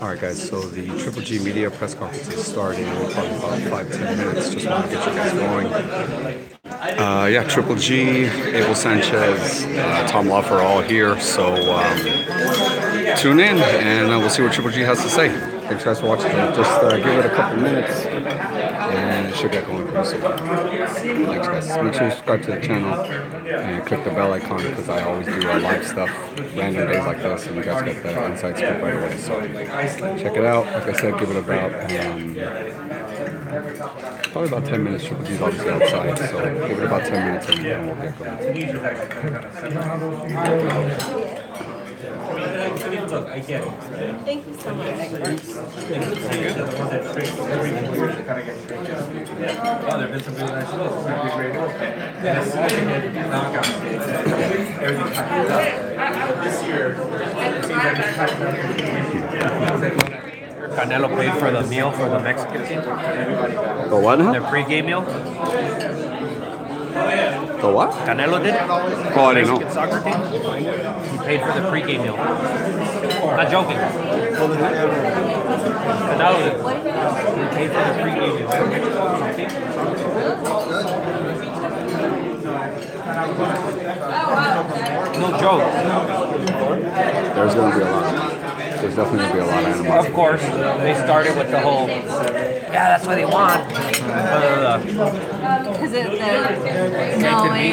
Alright guys, so the Triple G media press conference is starting in probably about 5-10 minutes. Just want to get you guys going. Yeah, Triple G, Abel Sanchez, Tom Lawfer are all here. So tune in and we'll see what Triple G has to say. Thanks guys for watching. Just give it a couple minutes and it should get going pretty soon. Thanks guys. Make sure you subscribe to the channel and click the bell icon because I always do live stuff, random days like this, and you guys get the inside scoop right away. So check it out. Like I said, give it about probably about 10 minutes. Triple G's obviously outside, so give it about 10 minutes and we'll get going. Thank you so much. Canelo paid for the meal for the Mexican team. The what now? Their pregame meal. The what? Canelo did. Oh, I didn't know. Mexican soccer team. He paid for the pregame meal. Not joking. Canelo did. He paid for the pregame meal. No joke. There's going to be a lot. There's definitely going to be a lot of animals. Of course, they started with the whole, yeah, that's what they want. Because it's no way.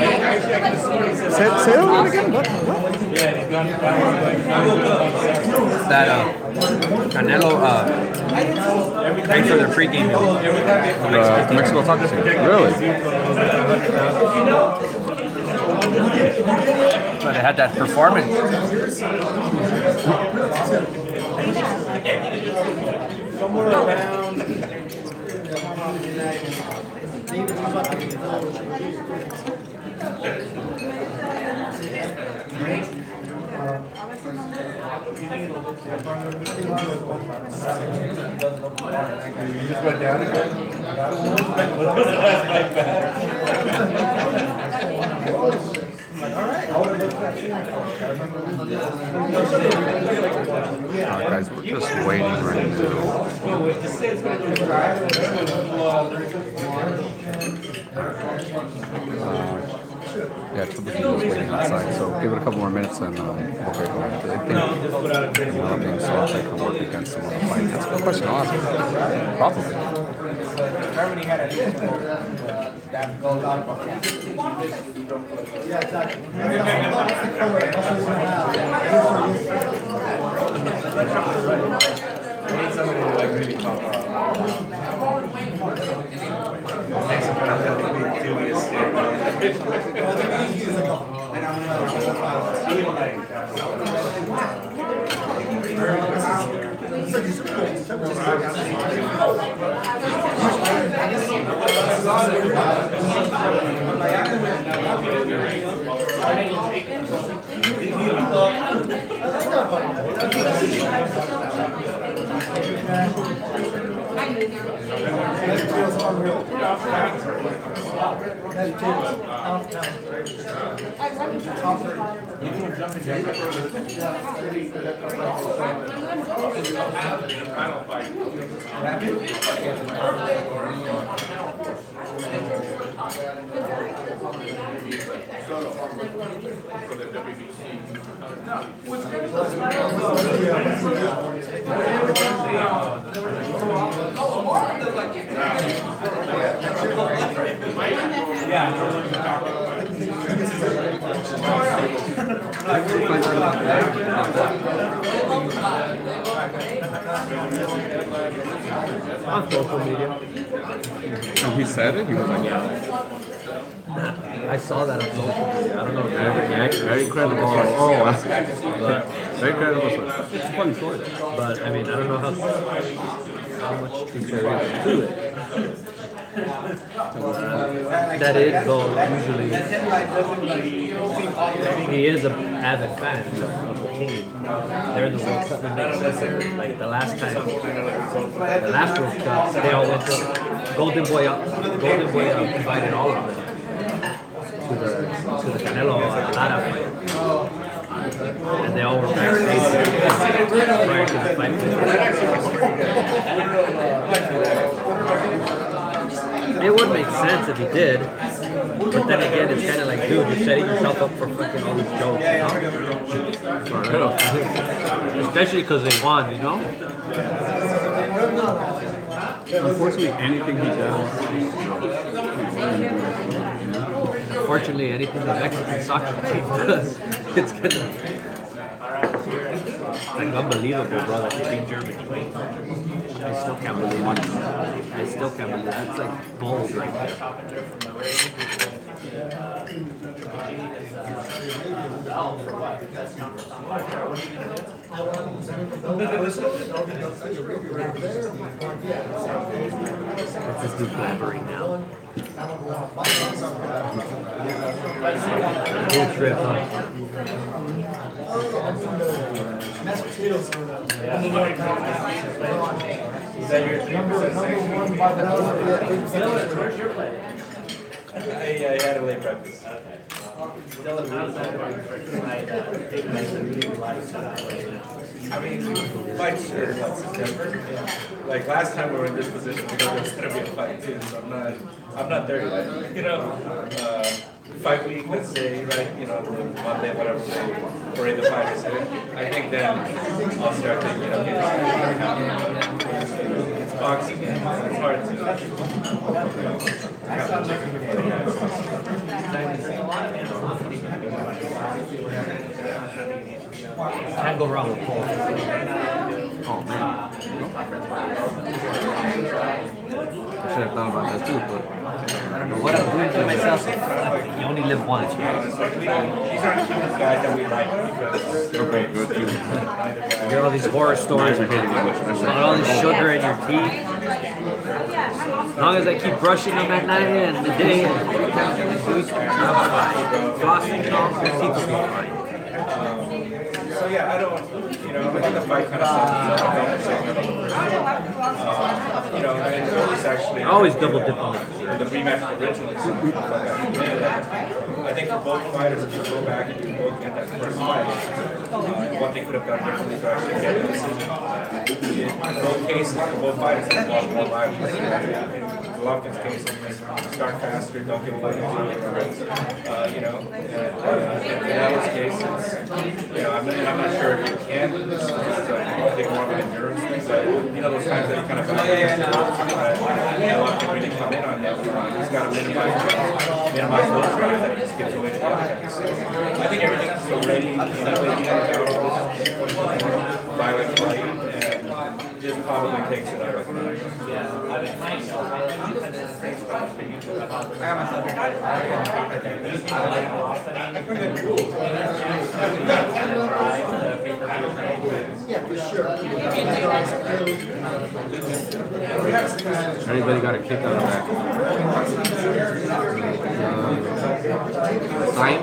Say that again. What? That Canelo paid for their pregame meal. The Mexico taco scene. Really? But they had that performance. Alright guys, we're just waiting right now. Yeah, Triple G is waiting outside, so give it a couple more minutes and we'll get going. I think being soft, I can work against some other fight. That's a good question to ask. Probably. On social media. And he said it? He was like, I saw that on social media. I don't know. Very credible. Oh, but very credible. It's a funny story. But I mean, I don't know how much truth there is to it. That is, though, usually he is an avid fan of the team. They're the World Cup that makes sense. Like the last time, the last World Cup, they all went to Golden Boy invited all of them to the Canelo Lara fight. And they all were backstage prior to the fight. sense if he did. But then again, it's kind of like, dude, you're setting yourself up for fucking all these jokes, you know? Especially because they won, you know? Unfortunately, anything he does. Unfortunately, anything the Mexican soccer team does, it's gonna like unbelievable, bro. That they beat Germany. I still can't believe it. I still can't believe it. It's like bold right there. Let's just do blabbering now. Whole trip, huh? Is that your 3%? I had a late breakfast. I mean, fights are different. Like last time we were in this position, we know there's gonna be a fight too. So I'm not there yet. You know, fight week, let's say, right? You know, Monday, whatever day, we're in the fighters. I think then I'll start thinking, you know, it's boxing. It's hard to. Can't go wrong with Paul. Oh man. I should have thought about that too, but I don't know what I'm doing to myself. You only live once, right? These aren't guys that we like because okay, good too. You hear all these horror stories about all this sugar in your teeth. As long as I keep brushing them at night and the day and I'm fine. Flossing and all, my teeth will be fine. so yeah, I don't, you know, I the fight kind of stuff. You know, and it's actually I always double dip on it. the rematch originally. I think for both fighters, if you go back and you both get that first fight, what they could have done differently to actually get a decision. In both cases, for both fighters, they lost more lives. In Golovkin's case, start faster, don't give away the you know, and in Ella's case, it's, you know, I'm not sure if you can do this. I think more of an endurance thing, but you know, those times that you kind of Ella can really come in on that. He's got to minimize those guys that he just gets away to the other guys. So I think everything's so ready, you know, violent fight, and just probably takes it out of him. Anybody got a kick out of that? Sign?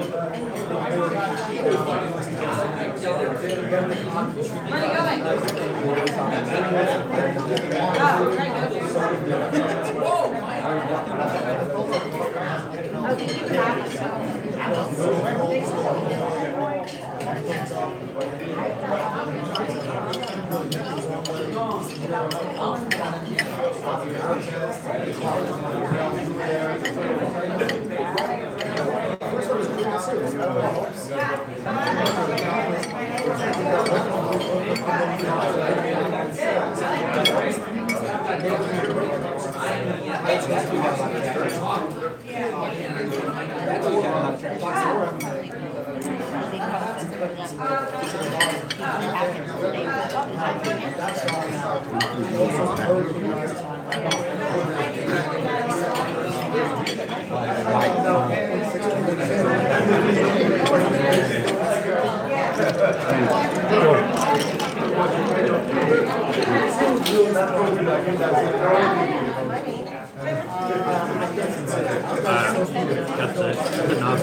That's enough.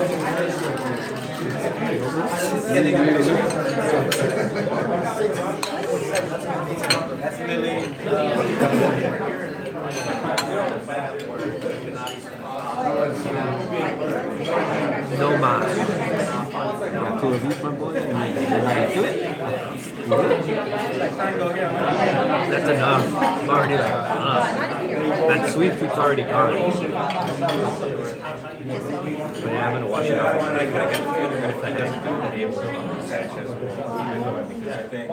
No mas. Got two of each, my boy. That's enough. I'm already like, enough. That sweet food's already gone. But yeah, I'm gonna watch it out. And I kind of get the feeling that if I just been able to Sanchez will because I think, I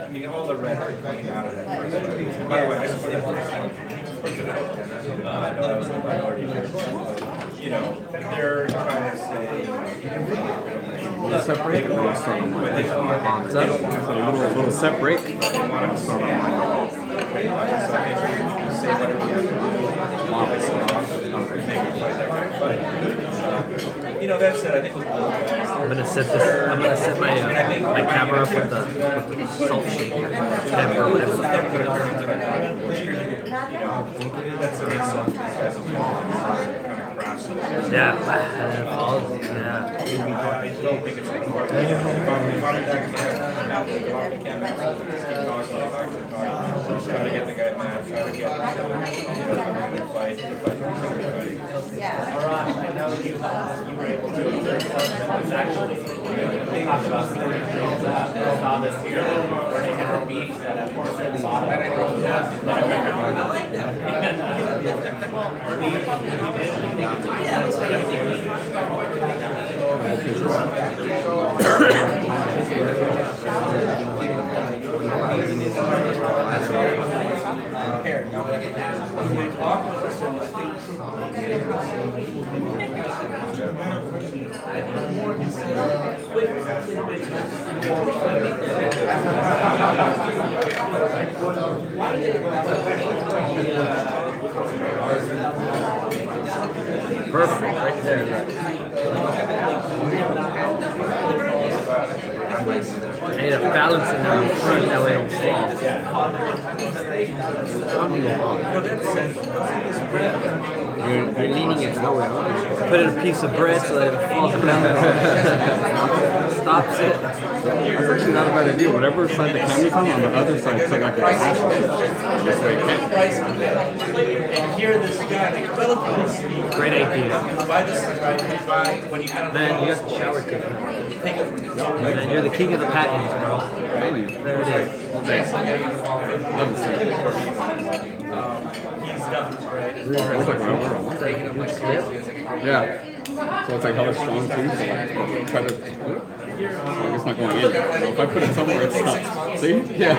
mean, all the rhetoric coming out of that first fight. By the way, I supported him. I know that was the minority. You know, they're trying to say, Separate it from What's up? a little separate. say whatever you have to do, obviously, make it fight that kind of fight. You know, that said, I think it was I'm gonna set my my camera up with the salt shaker, pepper, whatever. that's a big something as a kind of process. Yeah, yeah. I don't think it's like try to get the guy mad, try to get the fight. Perfect, right there. I need to balance it down in front that way it don't fall. You're leaning it nowhere. Put in a piece of bread so that it falls down. Stops it. That's actually not a bad idea. Whatever side the camera's on the other side, it's like I can ask just like And here this guy, like, Great idea. buy this, when you kind of Man, you got the shower ticket. Man, you're the king of the patents, bro. really. There it is. Yeah. So it's like hella strong too. So like try to. So it's not going in. So if I put it somewhere, it stops. See? Yeah.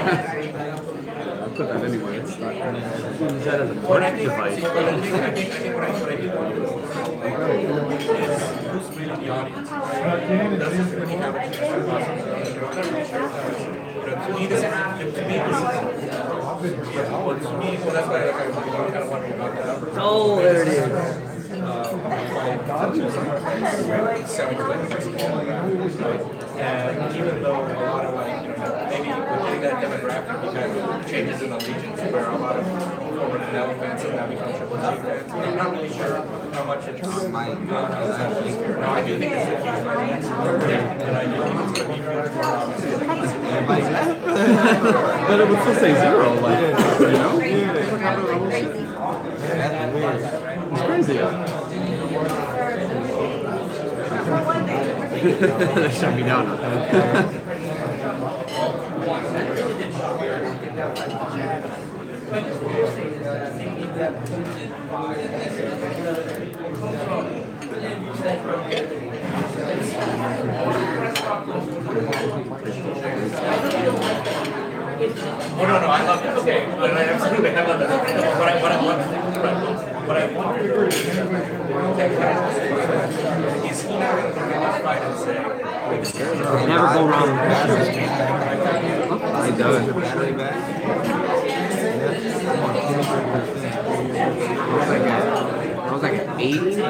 I put that anywhere. It's not. Use that as a torture device. Oh, there it is. And even though a lot of like, maybe within that demographic, you kind of changes in allegiance where a lot of former Canelo fans have now become Triple G fans. I'm not really sure how much it's no, I do think it's a huge fight. And I do think it's going to be But it would still say zero, like you know. It's crazy. They shut me down. Oh no, I love that. Okay, I absolutely, I love that. What I wonder is he not going to come in this fight and say, Never go wrong with that. I do it. I was like an 80. Maybe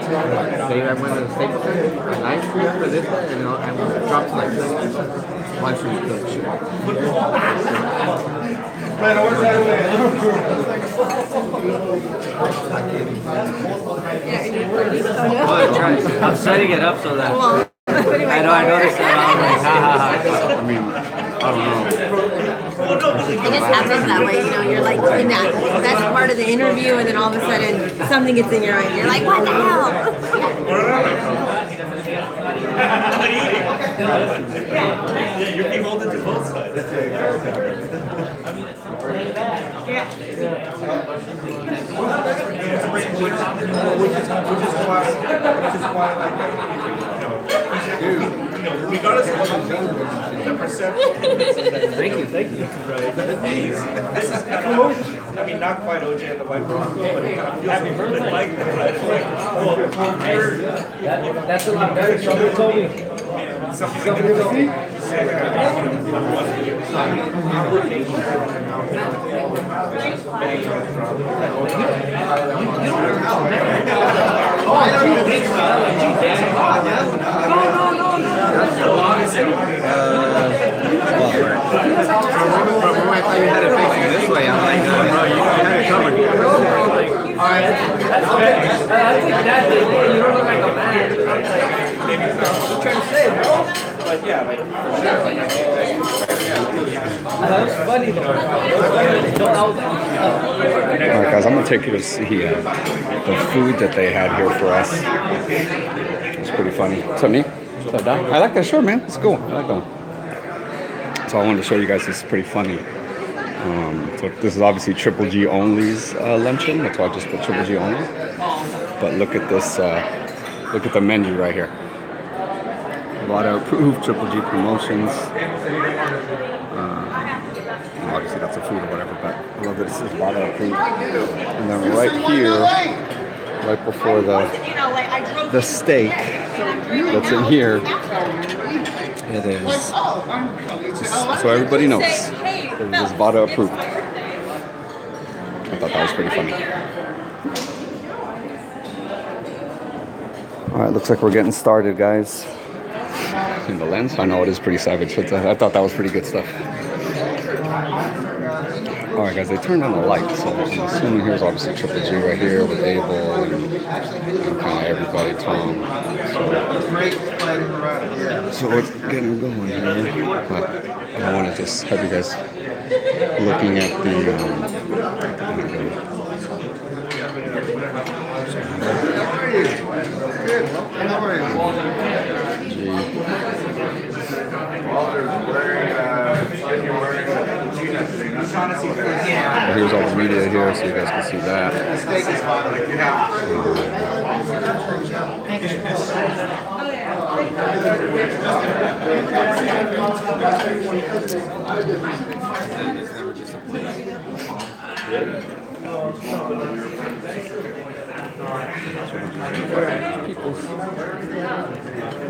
I went to the Staples Center, a nice food for this one, and I dropped to like 60. Why should you cook shit? I'm setting it up so that I noticed that. I'm like, ha ha ha. I mean, I don't know. It just happens that way, you know, you're like in that best part of the interview and then all of a sudden something gets in your eye and you're like, what the hell? you're beholden to both sides. regardless of the perception. Thank you. This is kind of, I mean, not quite OJ and the White Bronco, but it kind of feels a little bit like that, right? It's like, That's a lot better. Somebody told me. something to see. I thought you had it facing this way. I'm like, no, you had it coming. You don't look like a man. I'm trying to say, bro. But yeah, like, for sure, like, I think That's funny though. All right, guys, I'm gonna take you to see the food that they had here for us. It's pretty funny. What's up, Nick? What's up, Doc? I like that shirt, man. It's cool. I like that one. So I wanted to show you guys. This is pretty funny. So this is obviously Triple G Only's luncheon. That's why I just put Triple G Only. But look at this. Look at the menu right here. A lot of approved Triple G promotions. Obviously that's a food or whatever, but I love that this is a lot of approved. And then right here, right before the steak that's in here, it is just so everybody knows. It is Vada approved. I thought that was pretty funny. All right, looks like we're getting started, guys. In the lens, I know it is pretty savage, but I thought that was pretty good stuff. All right, guys, they turned on the lights, so I'm assuming here's obviously Triple G right here with Abel and kind of everybody, Tom. So we're getting going here, but I want to just have you guys looking at here's all the media here, so you guys can see that.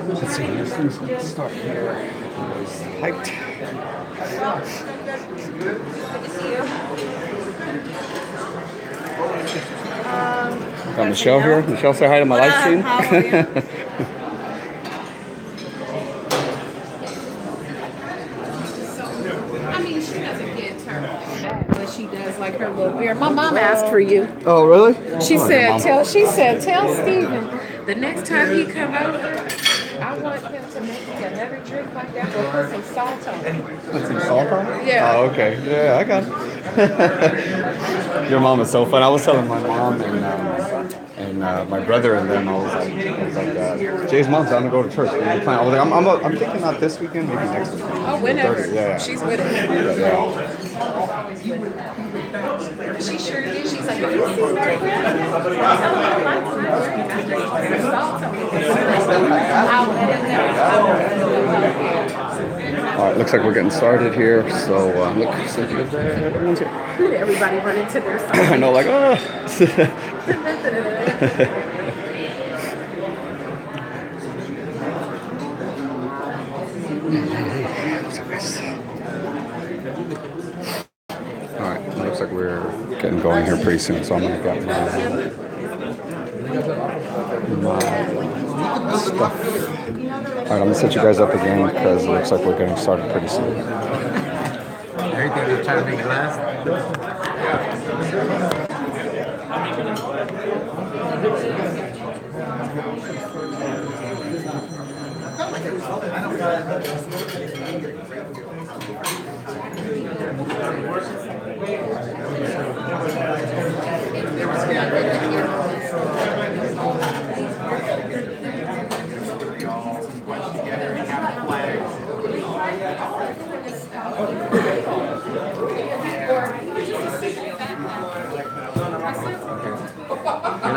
Let's see, this thing's gonna start here. Hyped. Got Michelle here. Michelle, say hi to my live stream. I mean, she doesn't get turned but she does like her little beard. My mom asked for you. Oh, really? She said, tell Steven the next time he come over, I want him to make me another drink like that, but put some salt on it. Put some salt on it? Yeah. Oh, okay. Yeah, I got it. Your mom is so fun. I was telling my mom and my brother and them, I was like, Jay's mom's down to go to church. I was like, I'm thinking not this weekend, maybe next weekend. Oh, whenever. Yeah. She's with it. Yeah. She sure is. She's like, you see my grandma? Salt on it. I'll let him know. All right, looks like we're getting started here. So look, everyone's here. Everybody run into their side. I know, like, All right, looks like we're getting going here pretty soon. So I'm gonna get my stuff. All right, I'm gonna set you guys up again because it looks like we're getting started pretty soon. Everything you're trying to make it last.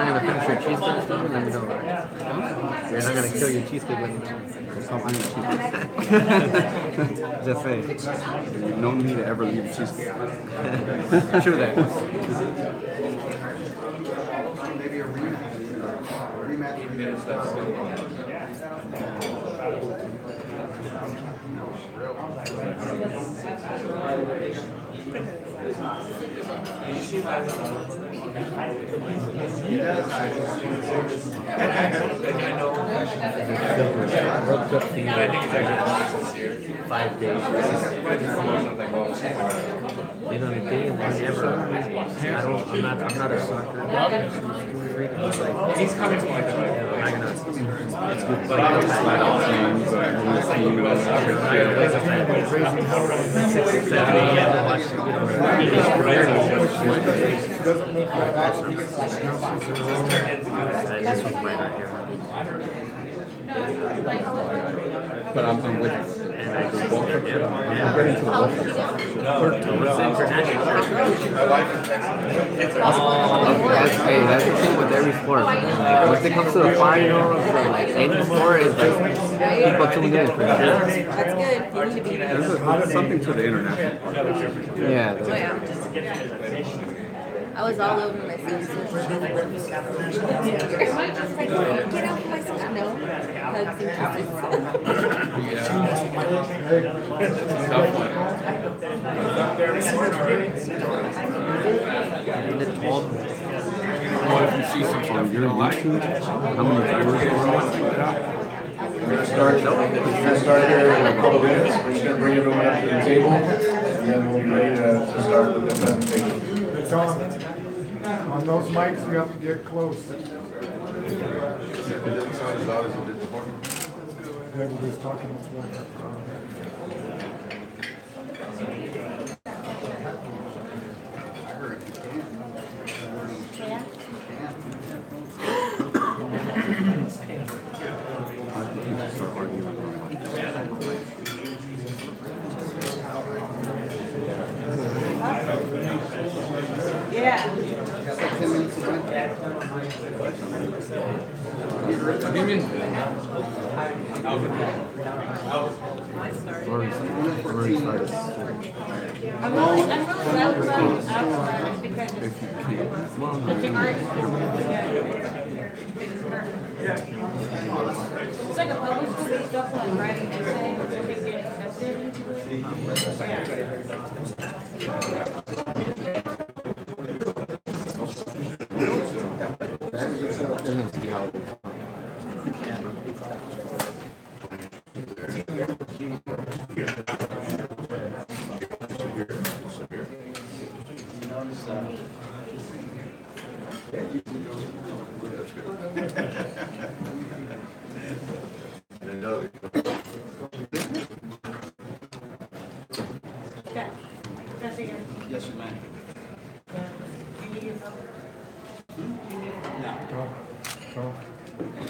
not gonna finish your cheesecake, Steven, let me know. You're not gonna kill your cheesecake, let me know. Stop eating cheesecake. Just say. You've known me to ever leave cheesecake. True that. World Cup fever. 5 days. You know the thing, whenever I'm not a soccer freak. It's like He's coming to my I'm not gonna. It's good. But I was just like, Six, 7 a.m. to watch, this was right out here. But I'm with you. And I go both of them. I'm getting to the both. Hey, that's the thing with every sport. Like, once it comes to the final, like any sport, is like people tune in for that. That's good. You need to be. There's something to the international part. Yeah. Oh, yeah. I was all over my social media. Get off my social no. Hugs and If you see something on your YouTube, how many viewers are on it? We're going to start here in a couple of minutes. We're just going to bring everyone up to the table, and then we'll be ready to start with the presentation. It's on. On those mics, you have to get close. It didn't sound as loud as it did before. Everybody's talking. It's like a public school stuff like writing essays, getting accepted into Yes, ma'am.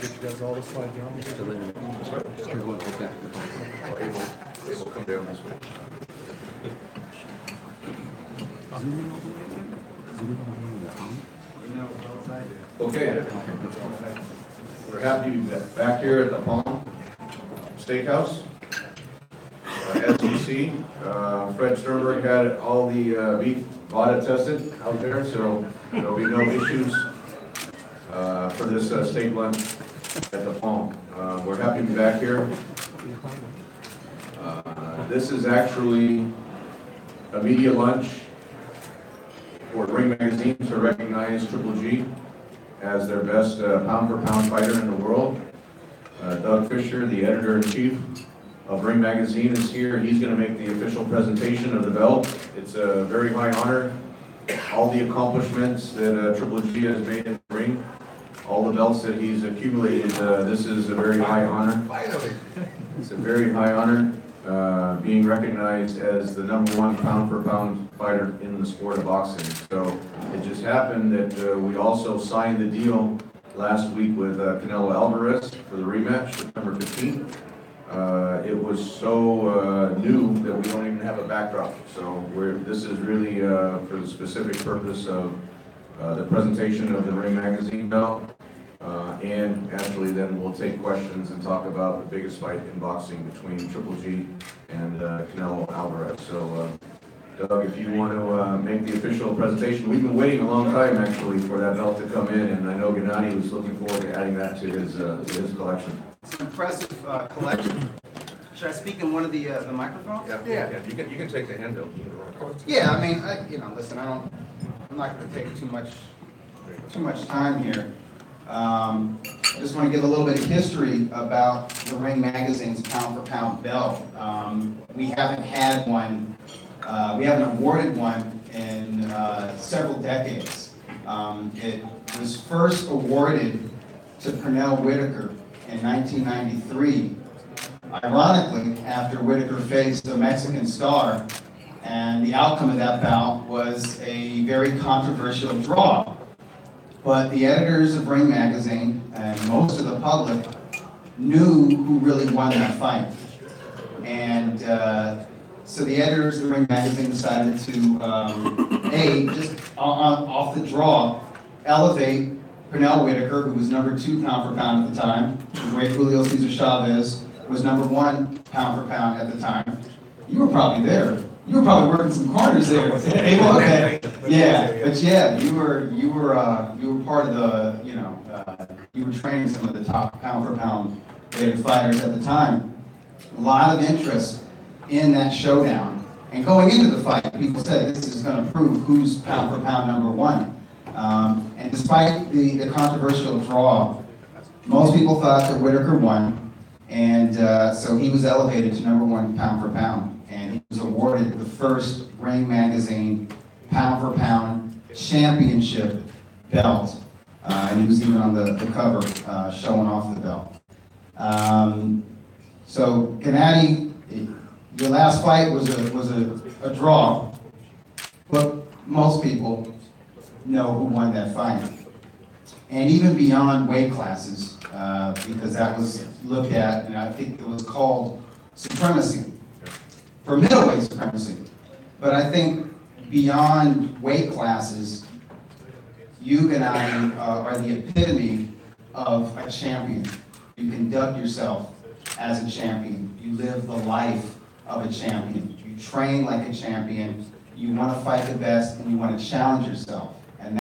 Get you guys all the slides on. We'll come down this way. Okay. We're happy to be back here at the Palm Steakhouse. As you see, Fred Sternberg had all the beef audit tested out there, so there'll be no issues for this steak lunch at the Palm. We're happy to be back here. This is actually a media lunch for Ring Magazine to recognize Triple G as their best pound-for-pound fighter in the world. Doug Fisher, the editor-in-chief of Ring Magazine, is here. He's going to make the official presentation of the belt. It's a very high honor. All the accomplishments that Triple G has made in the ring, all the belts that he's accumulated, this is a very high honor. It's a very high honor, being recognized as the #1 pound-for-pound fighter in the sport of boxing. So it just happened that we also signed the deal last week with Canelo Alvarez for the rematch, September 15th. It was so new that we don't even have a backdrop. So this is really for the specific purpose of the presentation of the Ring Magazine belt, and actually then we'll take questions and talk about the biggest fight in boxing between Triple G and Canelo Alvarez. So, Doug, if you want to make the official presentation, we've been waiting a long time actually for that belt to come in, and I know Gennady was looking forward to adding that to his collection. It's an impressive collection. Should I speak in one of the microphones? Yeah. You can take the handle. Yeah, I mean, listen, I'm not going to take too much time here. I just want to give a little bit of history about the Ring Magazine's pound-for-pound belt. We haven't had one, we haven't awarded one in several decades. It was first awarded to Pernell Whitaker in 1993. Ironically, after Whitaker faced a Mexican star, and the outcome of that bout was a very controversial draw. But the editors of Ring Magazine and most of the public knew who really won that fight. And so the editors of Ring Magazine decided to, just off the draw, elevate Pernell Whitaker, who was number 2 pound for pound at the time. The great Julio Cesar Chavez was number 1 pound for pound at the time. You were probably there. You were probably working some corners there. Hey, well, okay. Yeah, but yeah, you were part of the, you were training some of the top pound for pound rated fighters at the time. A lot of interest in that showdown. And going into the fight, people said this is going to prove who's pound for pound number 1. And despite the controversial draw, most people thought that Whitaker won, and so he was elevated to number 1 pound for pound. And he was awarded the first Ring Magazine pound for pound championship belt. And he was even on the cover showing off the belt. So Gennady, your last fight was a draw, but most people know who won that fight. And even beyond weight classes, because that was looked at, and I think it was called supremacy, for middleweight supremacy. But I think beyond weight classes, you and I are the epitome of a champion. You conduct yourself as a champion. You live the life of a champion. You train like a champion. You want to fight the best, and you want to challenge yourself. And that's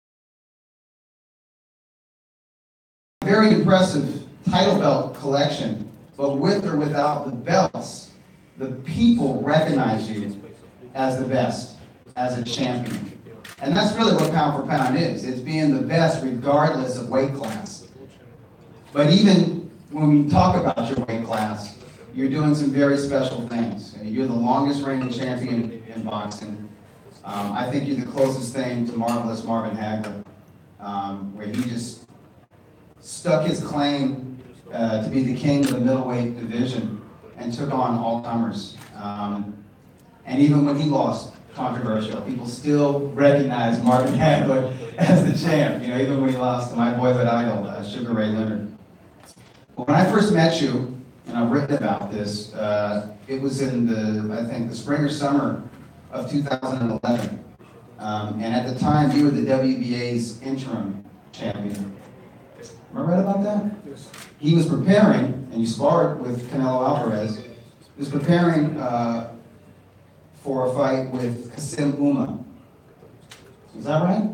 a very impressive title belt collection, but with or without the belts, the people recognize you as the best, as a champion. And that's really what pound for pound is. It's being the best regardless of weight class. But even when we talk about your weight class, you're doing some very special things. You're the longest reigning champion in boxing. I think you're the closest thing to Marvelous Marvin Hagler, where he just stuck his claim to be the king of the middleweight division and took on all comers. And even when he lost, controversial, people still recognize Marvin Hagler as the champ, even when he lost to my boyhood idol, Sugar Ray Leonard. But when I first met you, and I've written about this, it was in I think the spring or summer of 2011. And at the time, you were the WBA's interim champion. Am I right about that? Yes. He was preparing, and you sparred with Canelo Alvarez, he was preparing for a fight with Kasim Uma. Is that right?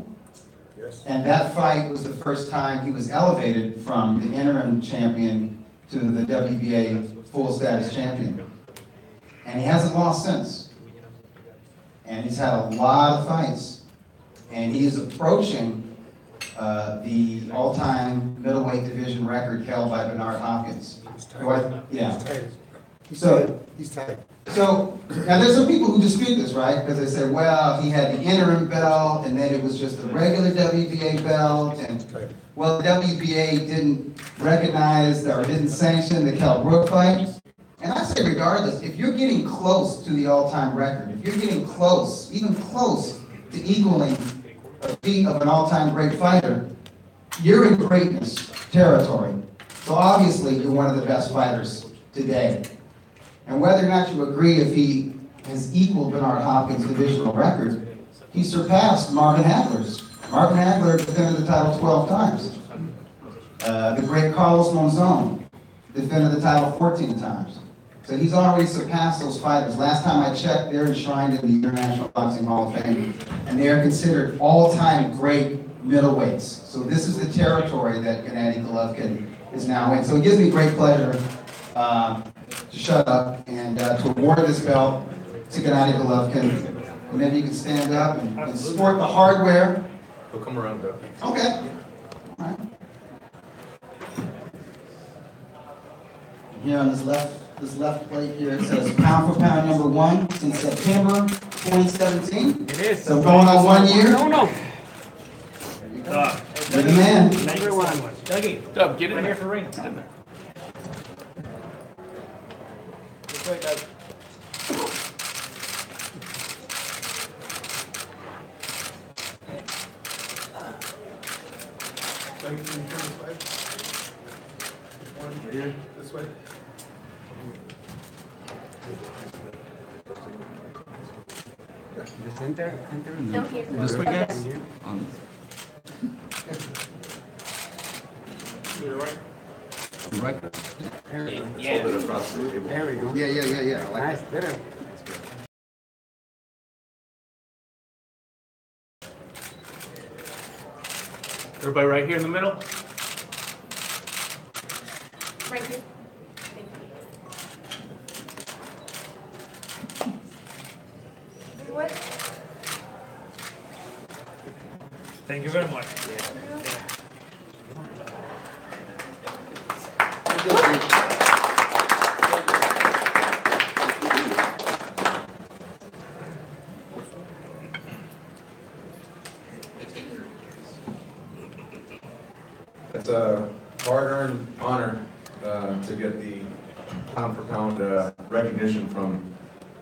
Yes. And that fight was the first time he was elevated from the interim champion to the WBA full status champion. And he hasn't lost since. And he's had a lot of fights. And he is approaching the all-time middleweight division record held by Bernard Hopkins. He's tight. So, now there's some people who dispute this, right? Because they say, well, he had the interim belt, and then it was just the regular WBA belt, and, well, the WBA didn't recognize or didn't sanction the Kell Brook fight. And I say regardless, if you're getting close to the all-time record, if you're getting close, even close to equaling a feat of an all-time great fighter, you're in greatness territory. So obviously, you're one of the best fighters today. And whether or not you agree if he has equaled Bernard Hopkins' divisional record, he surpassed Marvin Hagler's. Martin Hagler defended the title 12 times. The great Carlos Monzon defended the title 14 times. So he's already surpassed those fighters. Last time I checked, they're enshrined in the International Boxing Hall of Fame, and they are considered all-time great middleweights. So this is the territory that Gennady Golovkin is now in. So it gives me great pleasure to shut up and to award this belt to Gennady Golovkin. And maybe you can stand up and sport the hardware. He'll come around though. Okay. All right. Here on this left plate here, it says pound for pound number 1 since September 2017. It is. So going on 1 year. No. You're the man. Number 1. Dougie. Dub, get in Right there. here for ring. This way, Doug. This way. Just enter this way, guys. Right. Yeah. There we go. Yeah. Nice, better. Everybody right here in the middle? Right here. What? Thank you very much. It's a hard-earned honor to get the pound-for-pound recognition from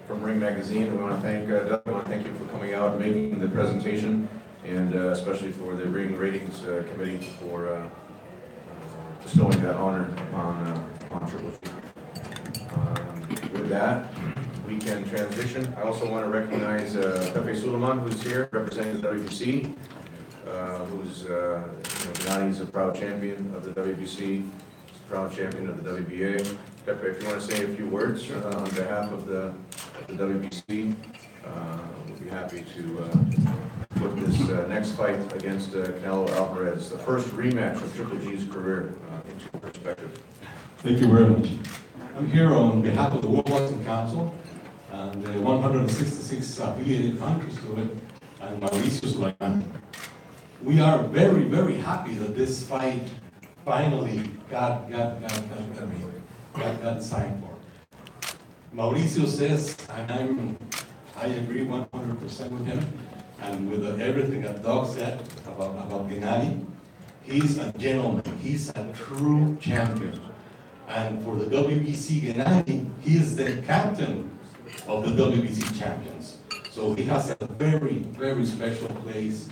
Ring Magazine. We want to thank Doug. We want to thank you for coming out and making the presentation, and especially for the Ring Ratings Committee for bestowing that honor on Triple G. With that, we can transition. I also want to recognize Pepe Suleiman, who's here representing the WBC. Who's, Gennady's a proud champion of the WBC, he's a proud champion of the WBA. Pepe, if you want to say a few words on behalf of the WBC, we'll be happy to put this next fight against Canelo Alvarez, the first rematch of Triple G's career, into perspective. Thank you very much. I'm here on behalf of the World Boxing Council and the 166 affiliated countries to it, and Mauricio Sulaiman. We are very, very happy that this fight finally got signed for. Mauricio says, and I agree 100% with him, and with everything that Doug said about Gennady. He's a gentleman. He's a true champion. And for the WBC Gennady, he is the captain of the WBC champions. So he has a very, very special place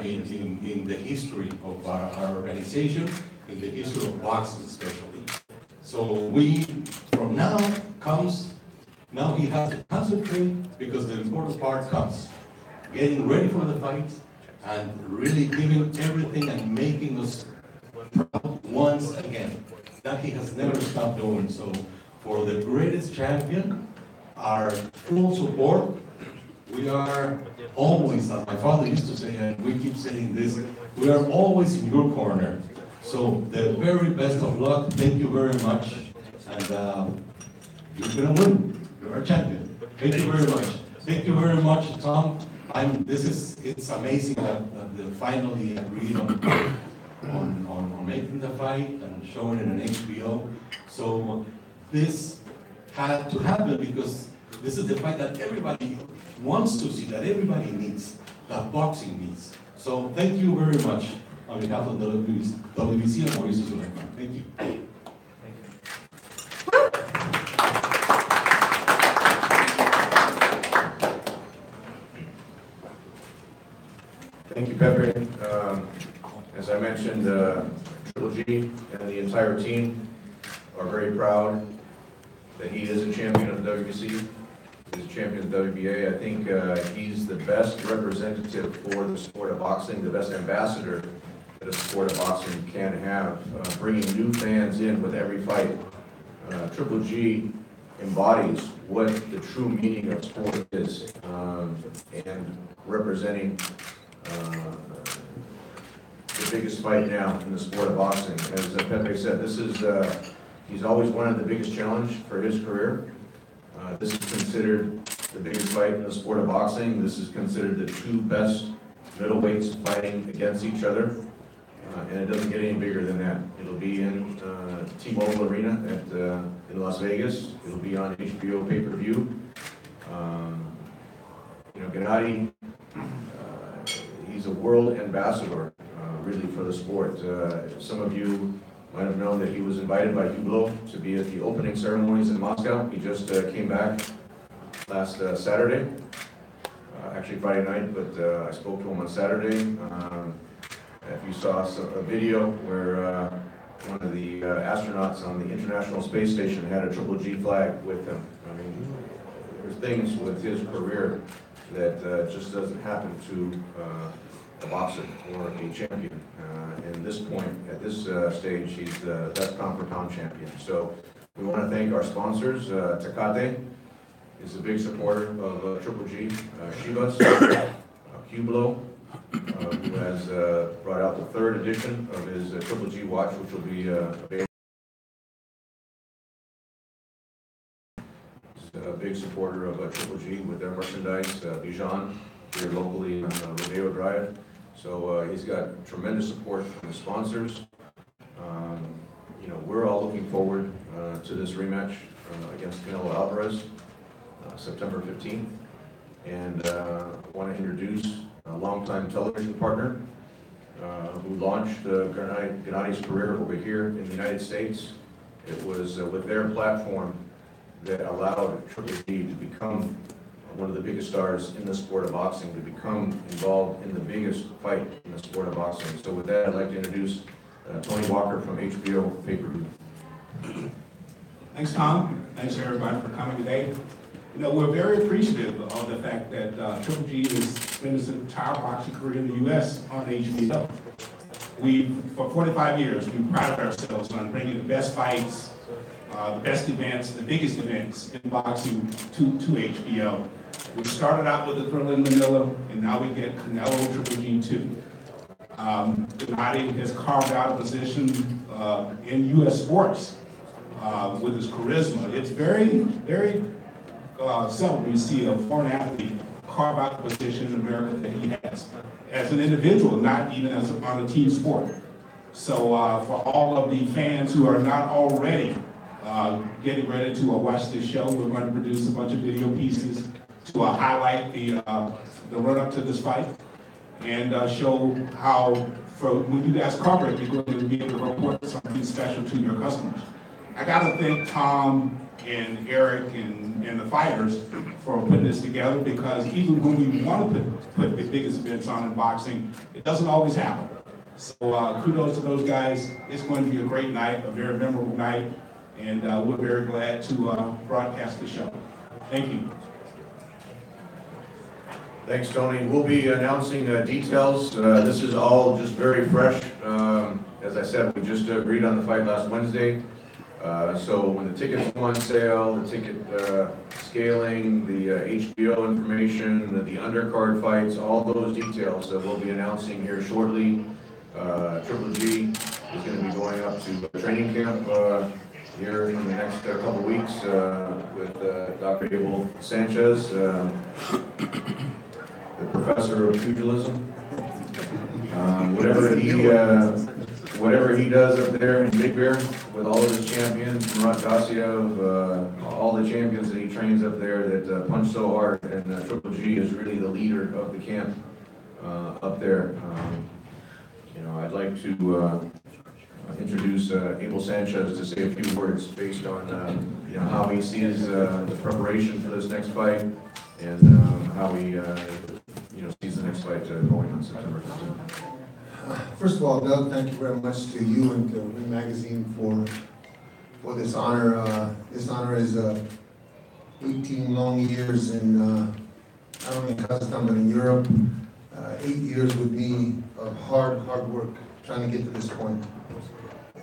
in the history of our organization, in the history of boxing especially. So from now he has to concentrate, because the important part comes. Getting ready for the fight and really giving everything and making us proud once again. That he has never stopped doing. So for the greatest champion, our full support. We are always, as my father used to say, and we keep saying this, we are always in your corner. So the very best of luck. Thank you very much. And you're going to win. You're a champion. Thank you very much. Thank you very much, Tom. It's amazing that they finally agreed on making the fight and showing it on HBO. So this had to happen because this is the fight that everybody wants to see, that everybody needs, that boxing needs. So thank you very much on behalf of the WBC and Mauricio Sulaiman. Thank you. Thank you, Pepe. As I mentioned, Triple G and the entire team are very proud that he is a champion of the WBC. is champion of WBA. I think he's the best representative for the sport of boxing, the best ambassador that a sport of boxing can have, bringing new fans in with every fight. Triple G embodies what the true meaning of sport is, and representing the biggest fight now in the sport of boxing. As Pepe said, this is he's always wanted the biggest challenge for his career. This is considered the biggest fight in the sport of boxing. This is considered the two best middleweights fighting against each other, and it doesn't get any bigger than that. It'll be in T-Mobile Arena in Las Vegas. It'll be on HBO pay-per-view. Gennady, he's a world ambassador, really, for the sport. Some of you might have known that he was invited by Hublot to be at the opening ceremonies in Moscow. He just came back last Saturday, actually Friday night, but I spoke to him on Saturday. If you saw a video where one of the astronauts on the International Space Station had a Triple G flag with him. I mean, there's things with his career that just doesn't happen to a boxer or a champion. And this point, at this stage, he's the best pound-for-pound champion. So we want to thank our sponsors. Tecate is a big supporter of Triple G. Chivas, Hublot, who has brought out the third edition of his Triple G watch, which will be available. He's a big supporter of Triple G with their merchandise. Bijan, here locally on Rodeo Drive. So he's got tremendous support from the sponsors. We're all looking forward to this rematch against Canelo Alvarez, September 15th. And I want to introduce a longtime television partner who launched Gennady's career over here in the United States. It was with their platform that allowed Triple G to become one of the biggest stars in the sport of boxing, to become involved in the biggest fight in the sport of boxing. So with that, I'd like to introduce Tony Walker from HBO Pay-Per-View. Thanks, Tom. Thanks, everybody, for coming today. We're very appreciative of the fact that Triple G has spent his entire boxing career in the U.S. on HBO. For 45 years, we prided ourselves on bringing the best fights, the best events, the biggest events in boxing to HBO. We started out with the Thrilla in Manila, and now we get Canelo Triple G 2. Gennady has carved out a position in U.S. sports with his charisma. It's very, very seldom you see a foreign athlete carve out the position in America that he has as an individual, not even as on a team sport. So for all of the fans who are not already getting ready to watch this show, we're going to produce a bunch of video pieces to highlight the run-up to this fight and show how, when you guys cover it, you're going to be able to report something special to your customers. I got to thank Tom and Eric and the fighters for putting this together, because even when we want to put the biggest events on in boxing, it doesn't always happen. So kudos to those guys. It's going to be a great night, a very memorable night, and we're very glad to broadcast the show. Thank you. Thanks, Tony. We'll be announcing details. This is all just very fresh. As I said, we just agreed on the fight last Wednesday. So when the tickets go on sale, the ticket scaling, the HBO information, the undercard fights, all those details that we'll be announcing here shortly. Triple G is going to be going up to training camp here in the next couple weeks with Dr. Abel Sanchez, the professor of pugilism. Whatever he does up there in Big Bear with all of his champions, Murat Gassiev, all the champions that he trains up there that punch so hard, and Triple G is really the leader of the camp up there. I'd like to introduce Abel Sanchez to say a few words based on how he sees the preparation for this next fight and how he sees the next fight going on September 15th. First of all, Doug, thank you very much to you and to Ring Magazine for this honor. This honor is 18 long years in, not only in Kazakhstan, but in Europe. 8 years with me of hard work trying to get to this point.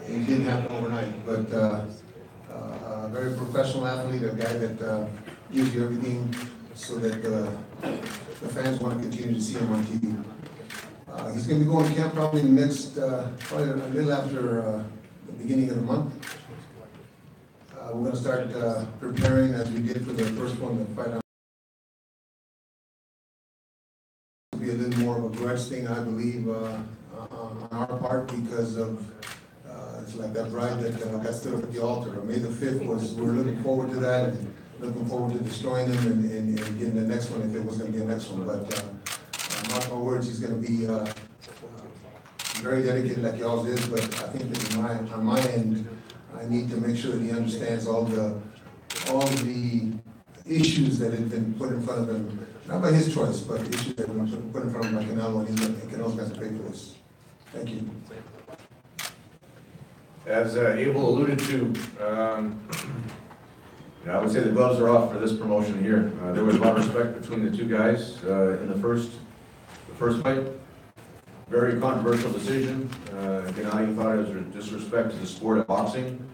It didn't happen overnight, but a very professional athlete, a guy that gives you everything so that the fans want to continue to see him on TV. He's going to be going to camp probably next, probably a little after the beginning of the month. We're going to start preparing as we did for the first one, the fight on. It'll be a little more of a grudge thing, I believe, on our part because of it's like that bride that got stood up at the altar. May the 5th we're looking forward to that and looking forward to destroying them and getting the next one if it was going to be a next one. But mark my words, he's going to be very dedicated like he always is. But I think that on my end, I need to make sure that he understands all the issues that have been put in front of him, not by his choice, but issues that have been put in front of him by Canelo, and Canelo's going to pay for this. Thank you. As Abel alluded to, I would say the gloves are off for this promotion here. There was a lot of respect between the two guys in the first fight. Very controversial decision. Gennady thought it was a disrespect to the sport of boxing.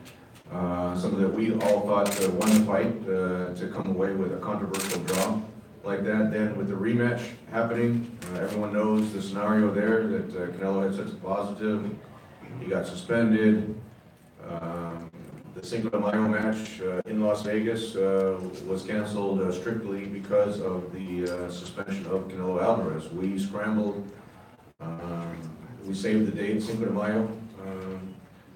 Something that we all thought won the fight to come away with a controversial draw like that. Then with the rematch happening, everyone knows the scenario there that Canelo had such a positive. He got suspended. The Cinco de Mayo match in Las Vegas was canceled strictly because of the suspension of Canelo Alvarez. We scrambled. We saved the date, Cinco de Mayo,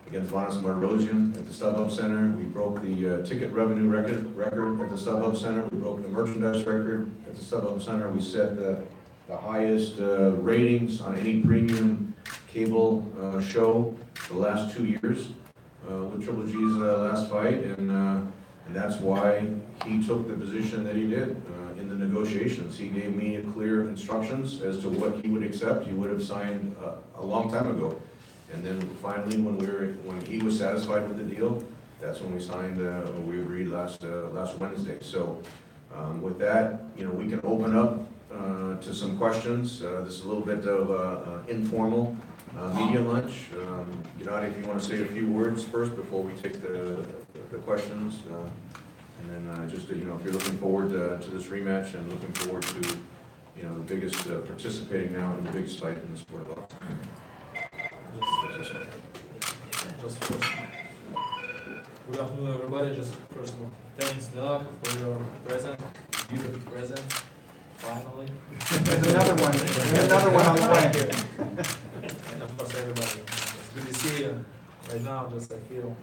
against Vanas Margosian at the StubHub Center. We broke the ticket revenue record at the StubHub Center. We broke the merchandise record at the StubHub Center. We set the highest ratings on any premium cable show for the last 2 years with Triple G's last fight, and that's why he took the position that he did in the negotiations. He gave me clear instructions as to what he would accept. He would have signed a long time ago, and then finally, when he was satisfied with the deal, that's when we signed. We agreed last Wednesday. So with that, we can open up to some questions. This is a little bit of informal media lunch. Gennady, if you want to say a few words first before we take the questions, and then just if you're looking forward to this rematch and looking forward to the biggest participating now in the biggest fight in the sport of boxing. Good afternoon, everybody. Just first of all, thanks, Doug, for your present, beautiful present. Finally. There's another one. There's another one on the way. And of course, everybody. It's good to see you. Right now, just I feel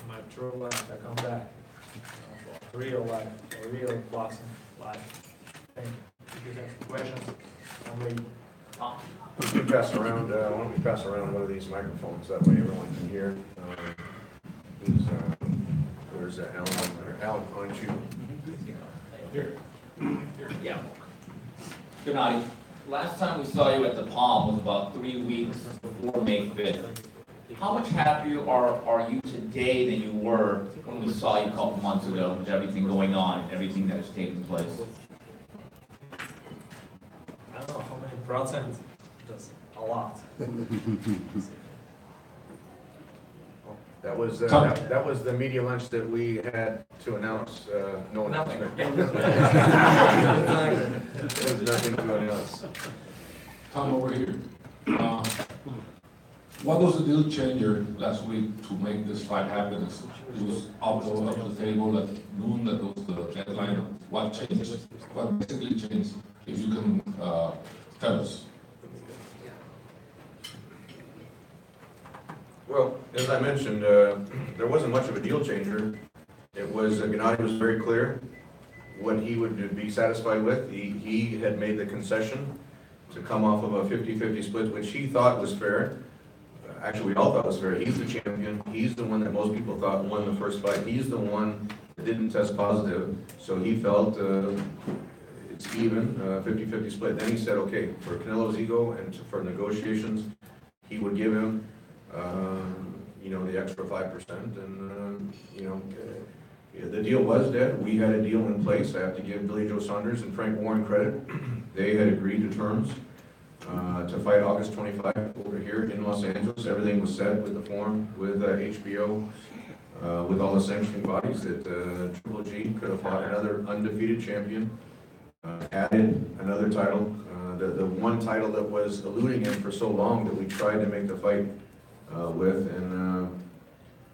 my true life. I come back. Real life, a real boxing life. Thank you. If you have questions, I'm ready. We pass around. Why don't we pass around one of these microphones? That way everyone can hear. Where's Alan? Alan, why don't you? Here. Yeah. Gennady, last time we saw you at the Palm was about 3 weeks before May 5th. How much happier are you today than you were when we saw you a couple months ago with everything going on, everything that has taken place? I don't know how many percent, just a lot. That was the media lunch that we had to announce. No one else. There's nothing to announce. Tom, over here. What was the deal changer last week to make this fight happen? It was off the table at noon, that was the deadline. What changed? What basically changed? If you can tell us. Well, as I mentioned, there wasn't much of a deal changer. It was, Gennady was very clear what he would be satisfied with. He had made the concession to come off of a 50-50 split, which he thought was fair. Actually, we all thought was fair. He's the champion. He's the one that most people thought won the first fight. He's the one that didn't test positive. So he felt it's even, 50-50 split. Then he said, okay, for Canelo's ego and for negotiations, he would give him the extra 5%, and Yeah, the deal was dead. We had a deal in place. I have to give Billy Joe Saunders and Frank Warren credit. They had agreed to terms to fight August 25 over here in Los Angeles. Everything was set with the forum, with HBO, with all the sanctioning bodies that Triple G could have fought another undefeated champion, added another title. The one title that was eluding him for so long that we tried to make the fight with, and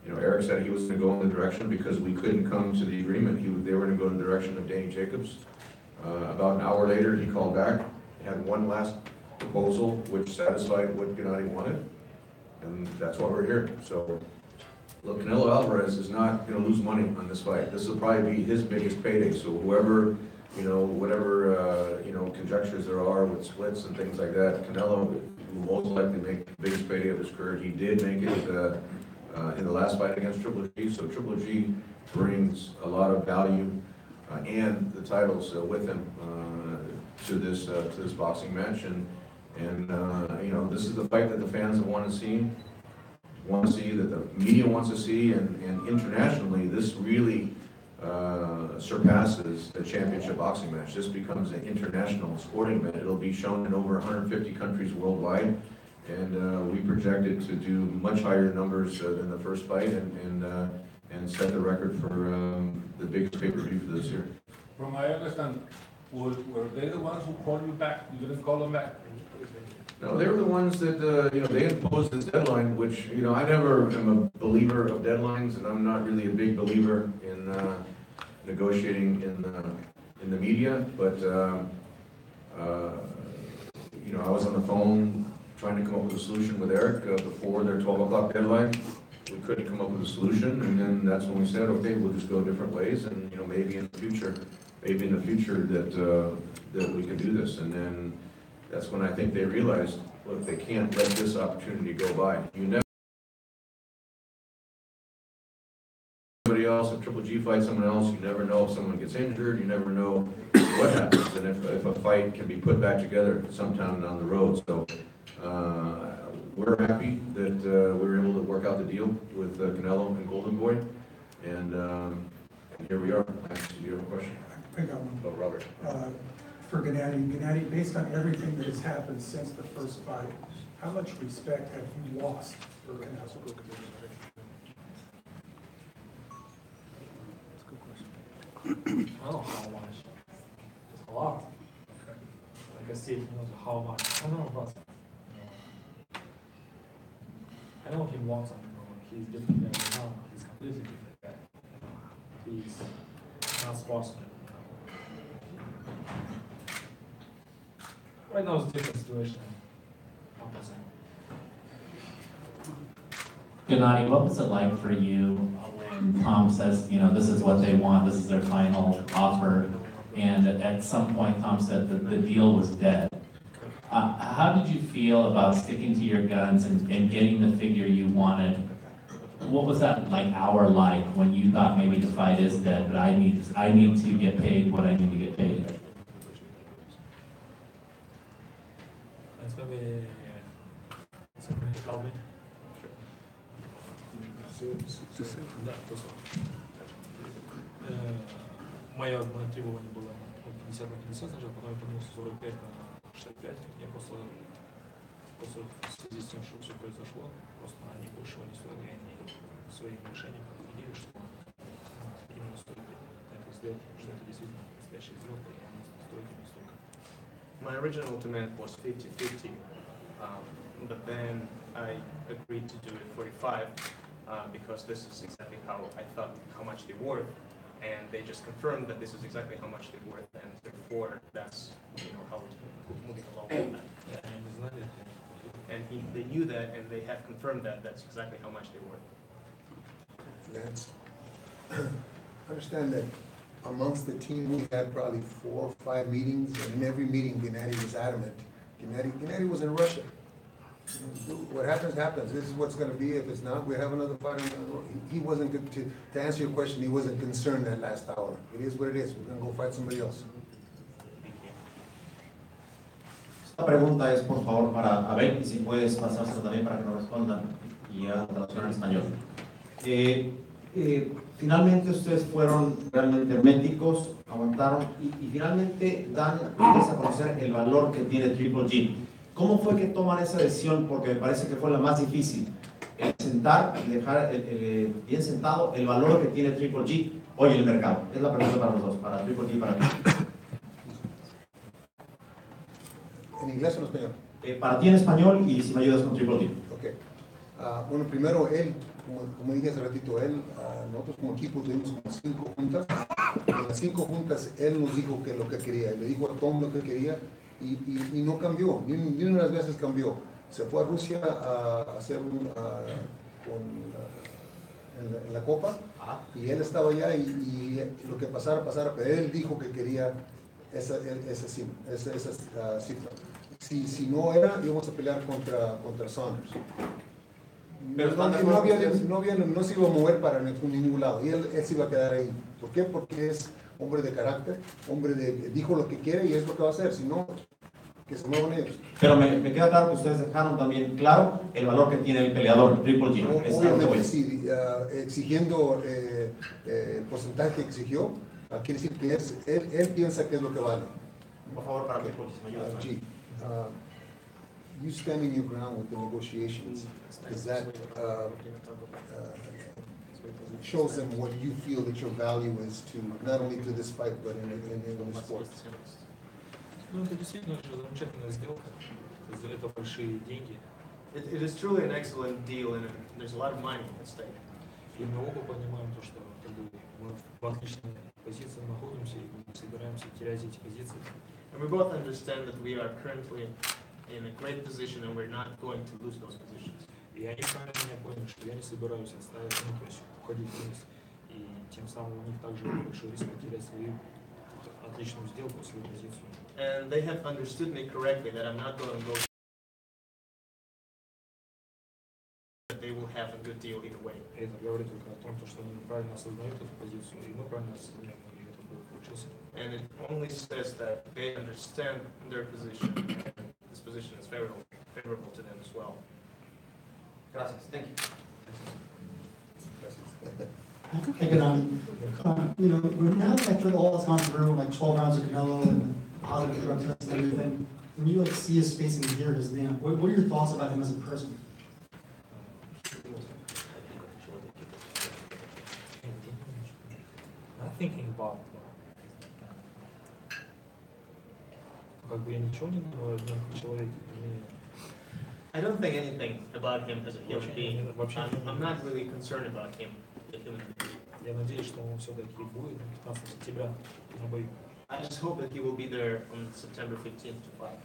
you know, Eric said he was going to go in the direction because we couldn't come to the agreement. They were going to go in the direction of Danny Jacobs. About an hour later, he called back, had one last proposal which satisfied what Gennady wanted, and that's why we're here. So, look, Canelo Alvarez is not going to lose money on this fight. This will probably be his biggest payday. So whoever, you know, whatever, you know, conjectures there are with splits and things like that, Canelo will most likely make the biggest payday of his career. He did make it in the last fight against Triple G. So Triple G brings a lot of value and the titles with him to this boxing match. And you know, this is the fight that the fans have wanted to see. That the media wants to see, and internationally, this really surpasses a championship boxing match. This becomes an international sporting event. It'll be shown in over 150 countries worldwide, and we projected to do much higher numbers than the first fight, and set the record for the biggest pay-per-view for this year. From my understanding, were they the ones who called you back? You didn't call them back? No, they were the ones that, you know, they imposed this deadline, which, you know, I never am a believer of deadlines, and I'm not really a big believer in negotiating in the media, but, you know, I was on the phone trying to come up with a solution with Eric before their 12 o'clock deadline. We couldn't come up with a solution, and then that's when we said, okay, we'll just go different ways, and, you know, maybe in the future that we can do this. And then that's when I think they realized, look, they can't let this opportunity go by. You never, somebody else, if Triple G fights someone else, you never know if someone gets injured, you never know what happens, and if a fight can be put back together sometime down the road. So we're happy that we were able to work out the deal with Canelo and Golden Boy, and here we are. Do you have a question? I got one. Oh, Robert. For Gennady, based on everything that has happened since the first fight, how much respect have you lost for Canelo? That's a good question. I don't know how much. It's a lot. Like I said, how much. I don't know, but I know he wants something. He's different guy now. He's completely different guy. He's not sportsman. Right now it's a different situation. Gennady, what was it like for you when Tom says, you know, this is what they want, this is their final offer, and at some point Tom said that the deal was dead? How did you feel about sticking to your guns and getting the figure you wanted? What was that hour like when you thought maybe the fight is dead, but I need to get paid what I need to get paid? Мое требование было 50 на 50, сначала, потом я поднялся 45 на 65. Я после в связи с тем, что все произошло, просто они большего не стоили, и они своим решением определили, что именно стоит это сделать, что это действительно настоящая сделка, и она стоит именно столько. My original demand was 50-50, but then I agreed to do it 45 because this is exactly how I thought how much they were, and they just confirmed that this is exactly how much they were, and therefore that's how it's moving along with that. And they knew that, and they have confirmed that that's exactly how much they were. Lance, understand that amongst the team, we had probably 4 or 5 meetings, and in every meeting, Gennady was adamant. Gennady was in Russia. What happens, happens. This is what's going to be. If it's not, we have another fight. He wasn't good to answer your question. He wasn't concerned that last hour. It is what it is. We're going to go fight somebody else. Esta pregunta es, por favor, para Abel, y si puedes pasárselo también para que nos respondan y a traducción en español. Finalmente ustedes fueron realmente herméticos, aguantaron y finalmente dan ustedes a conocer el valor que tiene Triple G. ¿Cómo fue que toman esa decisión? Porque me parece que fue la más difícil. El sentar y dejar bien sentado el valor que tiene Triple G hoy en el mercado. Es la pregunta para los dos, para Triple G y para ti. ¿En inglés o en español? Para ti en español y si me ayudas con Triple G. Ok. Bueno, primero él, como dije hace ratito, nosotros como equipo tuvimos como 5 juntas. En las 5 juntas él nos dijo que lo que quería, le dijo a Tom lo que quería y no cambió, ni una de las veces cambió. Se fue a Rusia a hacer en la Copa y él estaba allá y lo que pasara, pero él dijo que quería esa cifra. Si no era, íbamos a pelear contra Saunders. No se iba a mover para ningún lado y él se iba a quedar ahí. ¿Por qué? Porque es hombre de carácter, dijo lo que quiere y es lo que va a hacer, si no, que se muevan ellos. Pero me queda claro que ustedes dejaron también claro el valor que tiene el peleador, Triple G. Obviamente sí, exigiendo el porcentaje que exigió, quiere decir que él piensa que es lo que vale. Por favor, para Triple G, me ayudas. G, you standing your ground with the negotiations, is that shows them what you feel that your value is to not only to this fight but in the sport. Ну, это действительно же замечательная сделка. За это большие деньги. It is truly an excellent deal, and there's a lot of money at stake. И мы оба понимаем то, что как бы, мы в отличной позиции находимся и не собираемся терять эти позиции. And we both understand that we are currently in a great position, and we're not going to lose those positions. И они правильно меня поняли, что я не собираюсь отставить, ну, то есть уходить вниз. И тем самым у них также большой риск потерять свою отличную сделку, свою позицию. And they have understood me correctly that I'm not going to go. That they will have a good deal either way. Это говорит только о том, что они правильно осознают эту позицию, и мы правильно осознаем, и это получился. And it only says that they understand their position, and this position is favorable to them as well. Gracias. Thank you. Hey, good on. Now that after all that's gone through, like 12 rounds of Canelo and positive drug tests and everything, when you see his face and hear his name, what are your thoughts about him as a person? I'm thinking about как бы я ничего не думаю о нем как человеке. I don't think anything about him as a human being. I'm not really concerned about him as a human being. Я надеюсь, что он все-таки будет 15 сентября на бою. I just hope that he will be there on September 15th to fight.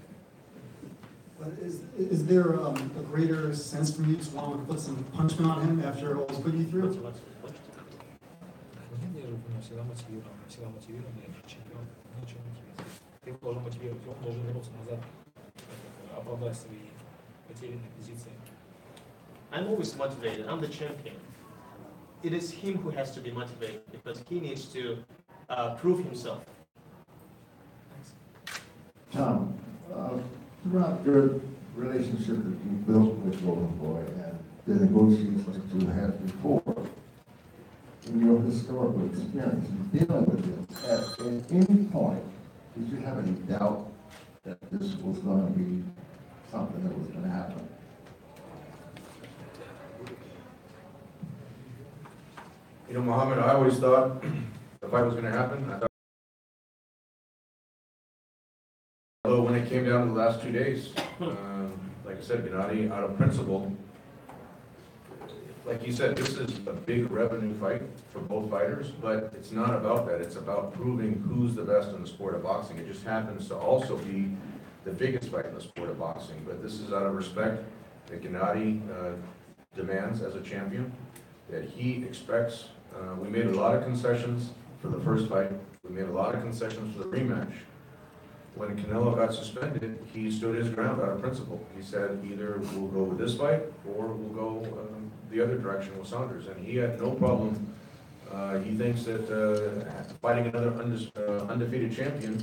But is there a greater sense for you to want to put some punishment on him after all he's put you through? Я же понимаю, всегда мотивирован, я чемпион, ничего не мотивирует. Ты его должен мотивировать, он должен вернуться назад, оправдать свои потерянные позиции. I'm always motivated. I'm the champion. It is him who has to be motivated because he needs to prove himself. Tom, throughout your relationship that you built with Golden Boy and the negotiations that you had before, in your historical experience in dealing with this, at any point, did you have any doubt that this was going to be something that was going to happen? You know, Muhammad, I always thought the fight was going to happen. I thought, although when it came down to the last 2 days, like I said, Gennady, out of principle, like you said, this is a big revenue fight for both fighters, but it's not about that. It's about proving who's the best in the sport of boxing. It just happens to also be the biggest fight in the sport of boxing. But this is out of respect that Gennady demands as a champion, that he expects. We made a lot of concessions for the first fight. We made a lot of concessions for the rematch. When Canelo got suspended, he stood his ground out of principle. He said either we'll go with this fight or we'll go the other direction with Saunders. And he had no problem. He thinks that fighting another undefeated champion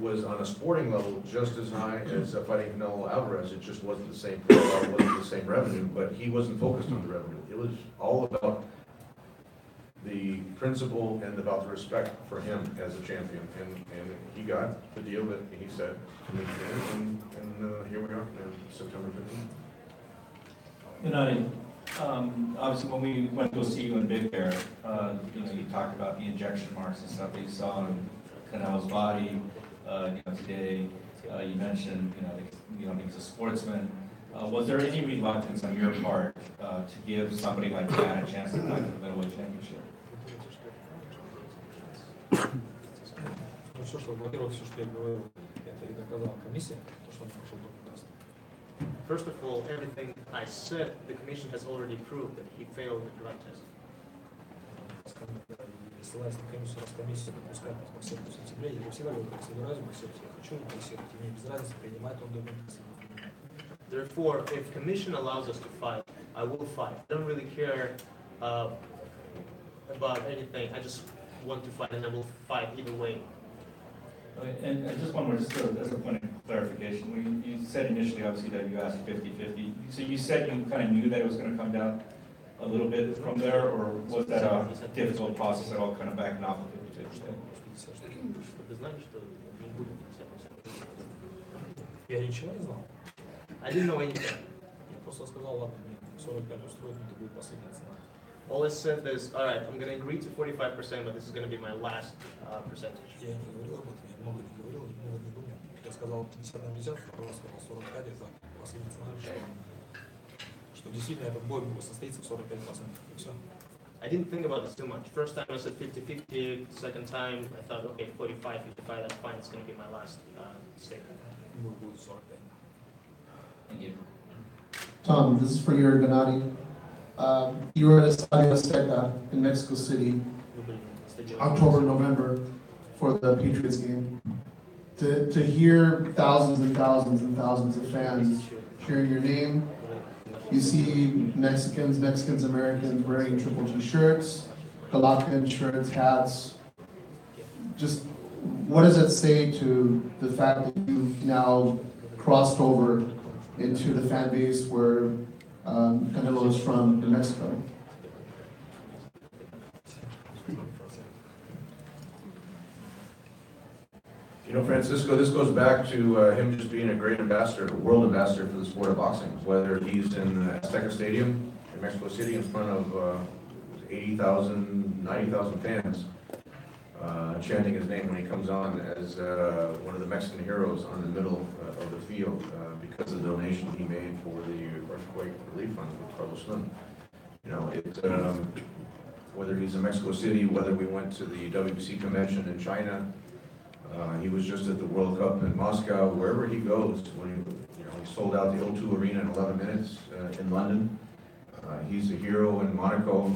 was on a sporting level just as high as fighting Canelo Alvarez. It just wasn't the same profile, wasn't the same revenue, but he wasn't focused on the revenue. It was all about the principle and about the respect for him as a champion. And he got the deal that he said to me, and here we are, September 15th. Obviously, when we went to go see you in Big Bear, you talked about the injection marks and stuff that you saw on Canelo's body. Today, you mentioned, he's a sportsman. Was there any reluctance on your part to give somebody like that a chance to fight for the middleweight championship? Все, что, во-первых, все, что я говорил, это и доказала комиссия, то, что он пошел до прекрасно. First of all, everything I said, the commission has already proved that he failed the drug test. Ссылаясь на комиссию, раз комиссия допускает нас боксировать в сентябре, я всегда говорю, как собираюсь боксировать, я хочу боксировать, и мне без разницы, принимает он допинг. Therefore, if commission allows us to fight, I will fight. I don't really care about anything. I just want to fight, and I will fight either way. And just one more, just as a point of clarification, you said initially, obviously, that you asked 50-50. So you said you kind of knew that it was going to come down a little bit from there, or was that a difficult process at all, kind of backing off of 50-50? Я ничего не знал. I didn't know anything. Я просто сказал, ладно, мне 45 устроит, это будет последняя цена. All I said is, all right, I'm going to agree to 45%, but this is going to be my last percentage. Я не говорил об этом, я много не говорил, много не думал. Я сказал 50 на 50, второй раз сказал 45, это последняя цена, что действительно этот бой состоится в 45%, и все. I didn't think about this too much. First time I said 50-50, second time I thought, okay, 45-55, that's fine, it's going to be my last statement. Бой будет 45. Thank you. Tom, this is for your Gennady. You were at Estadio Azteca in Mexico City, October, November, for the Patriots game. To hear thousands and thousands and thousands of fans cheering your name, you see Mexicans, Americans wearing Triple G shirts, Galapagos shirts, hats. Just what does it say to the fact that you've now crossed over into the fan base where Canelo is from in Mexico? Francisco, this goes back to him just being a great ambassador, a world ambassador for the sport of boxing. Whether he's in Azteca Stadium in Mexico City in front of 80,000, 90,000 fans, chanting his name when he comes on as one of the Mexican heroes on the middle of the field because of the donation he made for the earthquake relief fund with Carlos Slim. Whether he's in Mexico City, whether we went to the WBC convention in China, he was just at the World Cup in Moscow, wherever he goes, when he sold out the O2 Arena in 11 minutes in London. He's a hero in Monaco.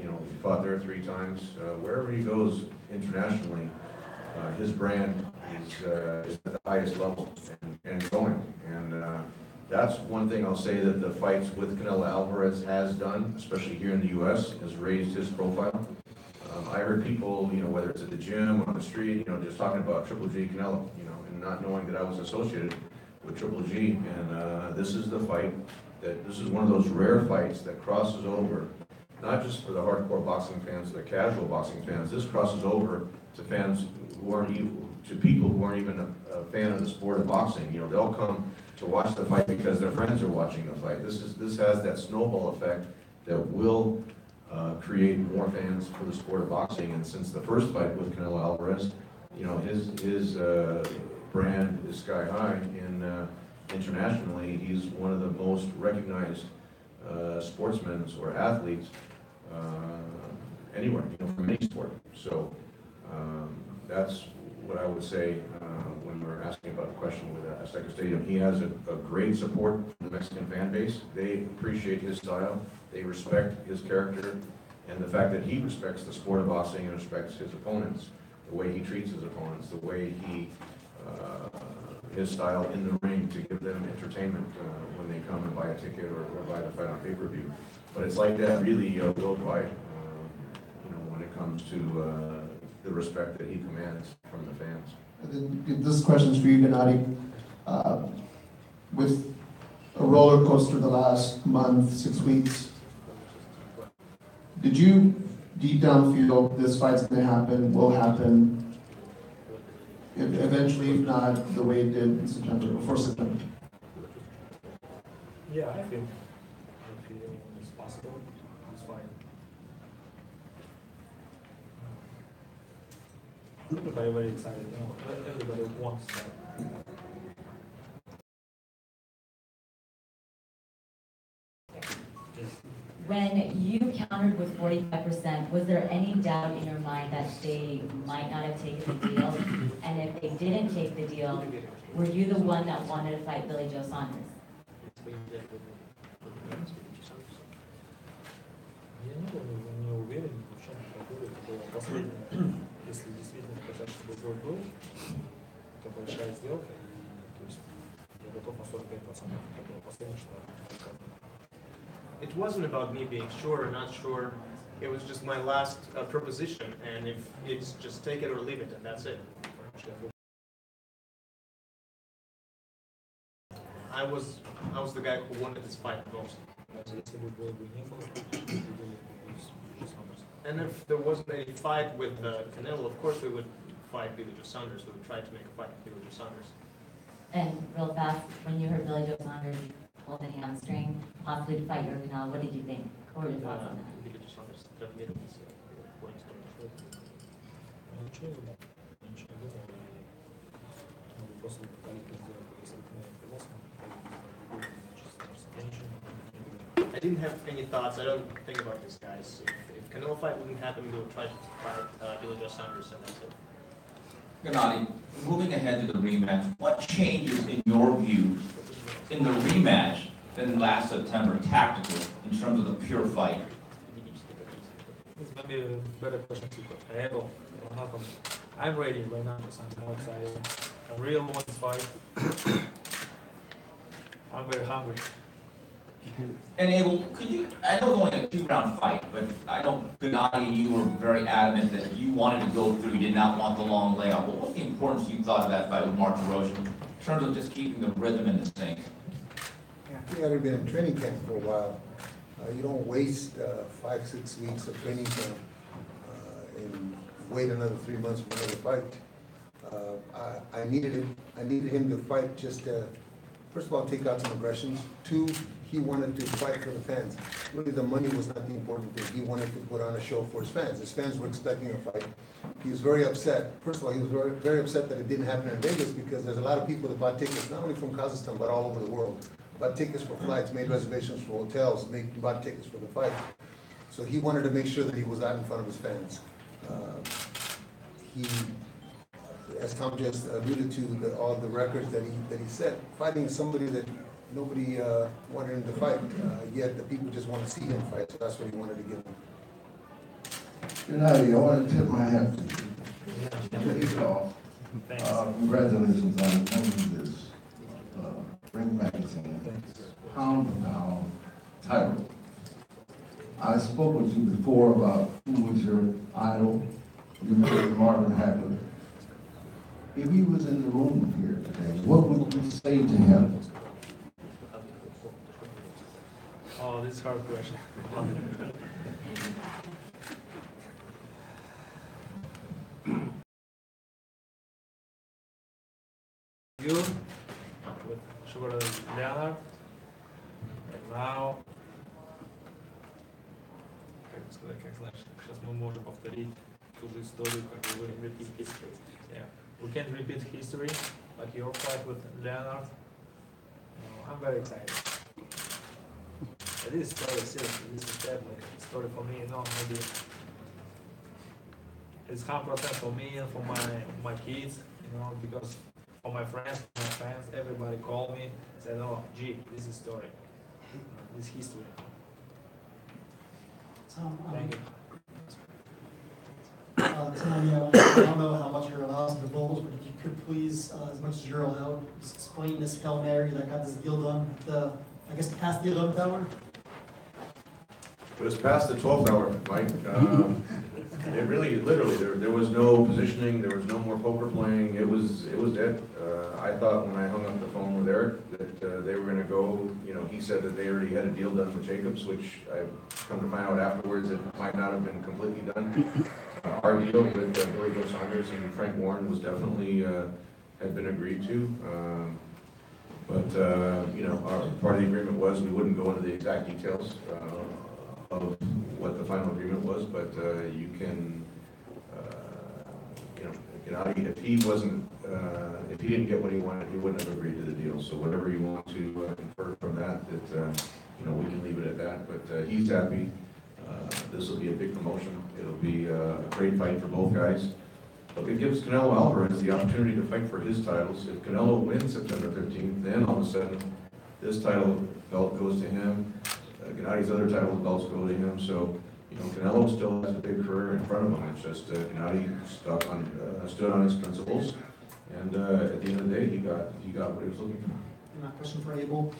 He fought there 3 times. Wherever he goes internationally, his brand is at the highest level and going. And that's one thing I'll say that the fights with Canelo Alvarez has done, especially here in the U.S., has raised his profile. I heard people, whether it's at the gym or on the street, just talking about Triple G Canelo, and not knowing that I was associated with Triple G. And this is the fight this is one of those rare fights that crosses over, not just for the hardcore boxing fans, the casual boxing fans. This crosses over to fans who aren't even, to people who aren't even a fan of the sport of boxing. They'll come to watch the fight because their friends are watching the fight. This has that snowball effect that will create more fans for the sport of boxing. And since the first fight with Canelo Alvarez, his brand is sky high, and internationally, he's one of the most recognized sportsmen or athletes anywhere, from any sport. So that's what I would say when we're asking about the question with Azteca Stadium. He has a great support from the Mexican fan base. They appreciate his style. They respect his character and the fact that he respects the sport of boxing and respects his opponents, the way he treats his opponents, the way he, his style in the ring to give them entertainment when they come and buy a ticket or buy the fight on pay-per-view. But it's like that really worldwide, when it comes to the respect that he commands from the fans. And then this question is for you, Gennady. With a roller coaster the last month, 6 weeks, did you deep down feel this fight's gonna happen, will happen. Eventually, if not the way it did in September, before September. Yeah, I feel it's possible. It's fine. Everybody very excited. You know, everybody wants that. When you countered with 45%, was there any doubt in your mind that they might not have taken the deal? And if they didn't take the deal, were you the one that wanted to fight Billy Joe Saunders? Я не уверен, в чем какое это было последнее. Если действительно хотят, чтобы бой был, это большая сделка, и то есть я готов на 45%. Это было последнее, что я сказал. It wasn't about me being sure or not sure. It was just my last proposition, and if it's just take it or leave it, and that's it. I was the guy who wanted this fight the most. And if there wasn't any fight with Canelo, of course we would fight Billy Joe Saunders. We would try to make a fight with Billy Joe Saunders. And real fast, when you heard Billy Joe Saunders pull the hamstring, possibly to fight your Canelo, what did you think? What were your thoughts on that? Billy Joe Saunders травмировался, ничего не думал. После I didn't have any thoughts. I don't think about these guys. If Canelo fight wouldn't happen, we would try to fight Billy Joe Saunders, and that's it. Gennady, moving ahead to the rematch, what changes in your view in the rematch than last September tactically in terms of the pure fight? It's maybe a better question to Abel. I'm ready right now, so I'm more excited. I really want to fight. I'm very hungry. And Abel, could you, I know it's only a 2-round fight, but I know Gennady and you were very adamant that you wanted to go through, you did not want the long layoff. What was the importance you thought of that fight with Mark DeRosa in terms of just keeping the rhythm in the sync? You had been in training camp for a while. You don't waste 5-6 weeks of training camp and wait another 3 months for another fight. I needed him to fight just first of all, take out some aggressions. 2, he wanted to fight for the fans. Really, the money was not the important thing. He wanted to put on a show for his fans. His fans were expecting a fight. He was very upset. First of all, he was very, very upset that it didn't happen in Vegas because there's a lot of people that bought tickets, not only from Kazakhstan, but all over the world. Bought tickets for flights, made reservations for hotels, bought tickets for the fight. So he wanted to make sure that he was out in front of his fans. As Tom just alluded to, all the records that he set, fighting somebody that nobody wanted him to fight, yet the people just want to see him fight, so that's what he wanted to give him. Gennady, I want to tip my hat to you. Take it off. Congratulations on winning this Ring Magazine pound-for-pound title. I spoke with you before about who was your idol. You mentioned Marvin Hagler. If he was in the room here today, what would you say to him? Oh, this is a hard question. You with Sugar Leonard, and now сейчас мы можем повторить ту же историю, как we repeat history. Yeah, we can't repeat history like your fight with Leonard. I'm very excited. This story is serious. This is definitely a story for me. Maybe it's 100% for me and for my kids. Because for my friends, everybody called me, said, "Oh, gee, this is story, this history." Thank you. Tanya, I don't know how much you're allowed to divulge, but if you could please, as much as you're allowed, just explain this Hail Mary that got this deal done, the past deal done with that one. It was past the 12th hour, Mike. It really, literally, there was no positioning, there was no more poker playing, it was dead. I thought when I hung up the phone with Eric that they were gonna go, you know, he said that they already had a deal done with Jacobs, which I've come to find out afterwards it might not have been completely done. Our deal with Billy Joe Saunders and Frank Warren was definitely, had been agreed to. You know, part of the agreement was we wouldn't go into the exact details of what the final agreement was, but you can, you know, if he wasn't, if he didn't get what he wanted, he wouldn't have agreed to the deal. So whatever you want to infer from that, you know, we can leave it at that. But he's happy. This will be a big promotion. It'll be a great fight for both guys. But it gives Canelo Alvarez the opportunity to fight for his titles. If Canelo wins September 13th, then all of a sudden this title belt goes to him. Gennadi's other title belts go to him. So, you know, Canelo still has a big career in front of him. It's just Gennady stood on his principles, and at the end of the day, he got what he was looking for. My question for Abel.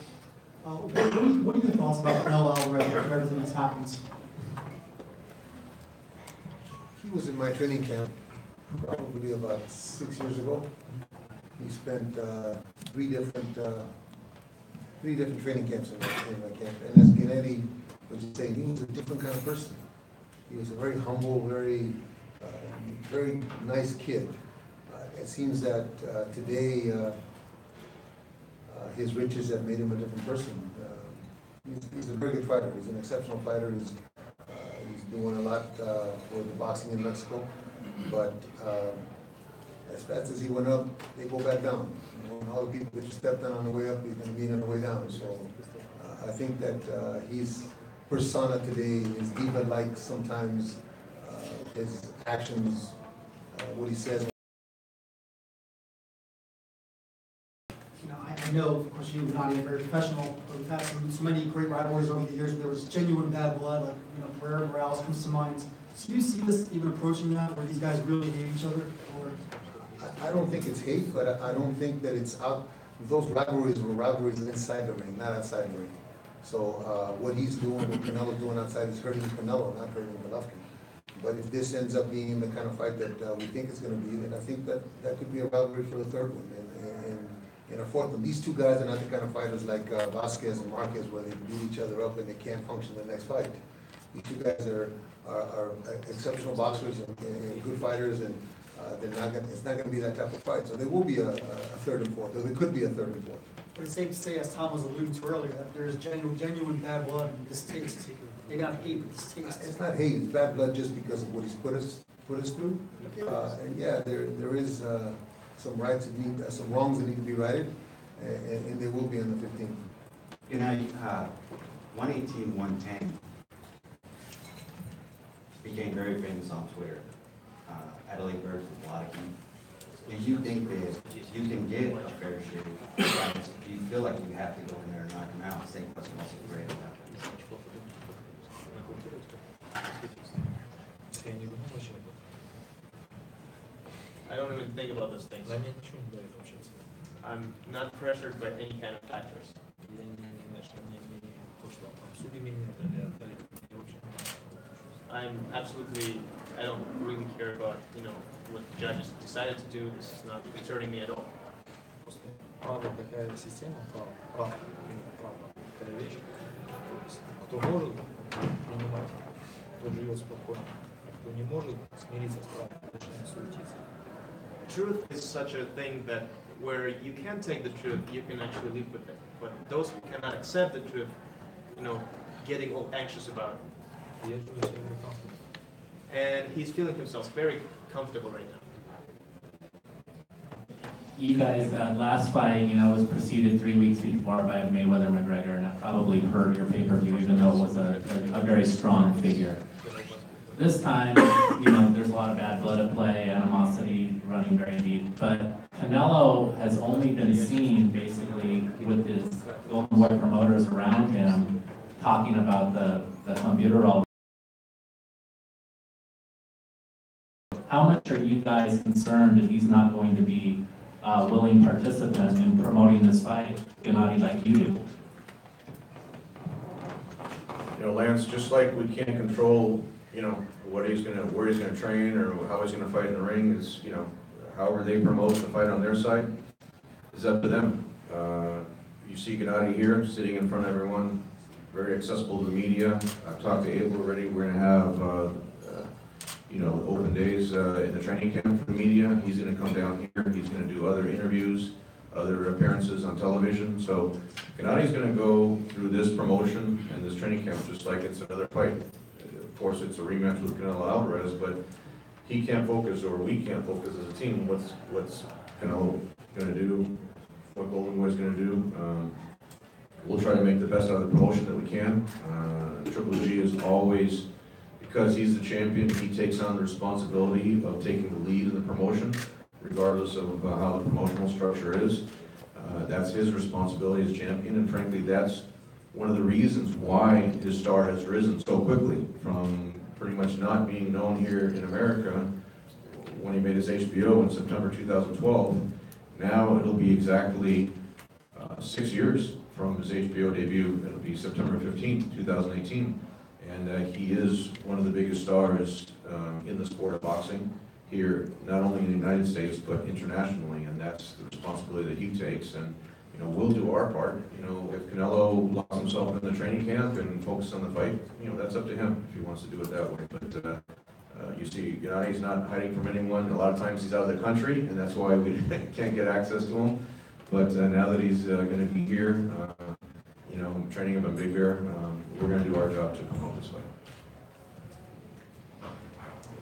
What are your thoughts about Canelo Alvarez and everything that's happened? He was in my training camp probably about 6 years ago. He spent three different training camps in my camp. And as Gennady was just saying, he was a different kind of person. He was a very humble, very nice kid. It seems that today his riches have made him a different person. He's a very good fighter. He's an exceptional fighter. He's doing a lot for the boxing in Mexico. But as fast as he went up, they go back down. You know, and all the people that you stepped on the way up, he's going to meet on the way down. So I think that his persona today is diva-like sometimes. His actions, what he says. You know, I know, of course, you and Nadia are very professional, but we've had so many great rivalries over the years where there was genuine bad blood, like, you know, Pereira Morales comes to mind. So do you see this even approaching that, where these guys really hate each other? Or I don't think it's hate, but I don't think that it's out. Those rivalries were rivalries inside the ring, not outside the ring. So what he's doing, what Canelo's doing outside is hurting Canelo, not hurting Golovkin. But if this ends up being the kind of fight that we think it's going to be, then I think that could be a rivalry for the third one and a fourth one. These two guys are not the kind of fighters like Vasquez and Marquez, where they beat each other up and they can't function the next fight. These two guys are exceptional boxers and good fighters, and it's not going to be that type of fight. So there will be a third and fourth, or there could be a third and fourth. but it's safe to say, as Tom was alluding to earlier, that there is genuine bad blood and distaste. Maybe not hate, but distaste. It's not hate, it's bad blood just because of what he's put us through. And yeah, there is some some wrongs that need to be righted, and they will be on the 15th. You know, 118, 110 became very famous on Twitter. Adelaide Bird from Wallace. Do you think that you can get a fair share? Do you feel like you have to go in there and knock him out? Same question also great about I don't even think about those things. I'm not pressured by any kind of factors. I don't really care about, you know, what the judges decided to do. This is not concerning me at all. Правда такая система, правда, такая вещь. Кто может принимать, тот живет спокойно. Кто не может смириться с правдой, начинает суетиться. Truth is such a thing that where you can take the truth, you can actually live with it. But those who cannot accept the truth, you know, getting all anxious about it. And he's feeling himself very comfortable right now. You guys, last fight, you know, was preceded 3 weeks before by Mayweather McGregor, and that probably hurt your pay-per-view, even though it was a very strong figure. This time, you know, there's a lot of bad blood at play, animosity running very deep, but Canelo has only been seen basically with his Golden Boy promoters around him talking about the computer all. How much are you guys concerned that he's not going to be a willing participant in promoting this fight, Gennady, like you do? You Lance, just like we can't control, where he's gonna train or how he's gonna fight in the ring is, however they promote the fight on their side is up to them. You see Gennady here, sitting in front of everyone, very accessible to the media. I've talked to Abel already. We're gonna have, open days in the training camp for the media. He's gonna come down here. He's gonna do other interviews, other appearances on television. So Gennady's gonna go through this promotion and this training camp just like it's another fight. Of course, it's a rematch with Canelo Alvarez, but he can't focus, or we can't focus as a team, what's Canelo gonna do, what Golden Boy's gonna do. We'll try to make the best out of the promotion that we can. Triple G is always, because he's the champion, he takes on the responsibility of taking the lead in the promotion, regardless of how the promotional structure is. That's his responsibility as champion, and frankly, that's one of the reasons why his star has risen so quickly, from pretty much not being known here in America when he made his HBO in September 2012. Now it'll be exactly 6 years from his HBO debut. It'll be September 15th, 2018. And he is one of the biggest stars in the sport of boxing here, not only in the United States, but internationally. And that's the responsibility that he takes. And, we'll do our part. If Canelo locks himself in the training camp and focuses on the fight, that's up to him if he wants to do it that way. But you see, he's not hiding from anyone. A lot of times he's out of the country, and that's why we can't get access to him. But now that he's going to be here, training him in Big Bear, we're going to do our job to promote this fight.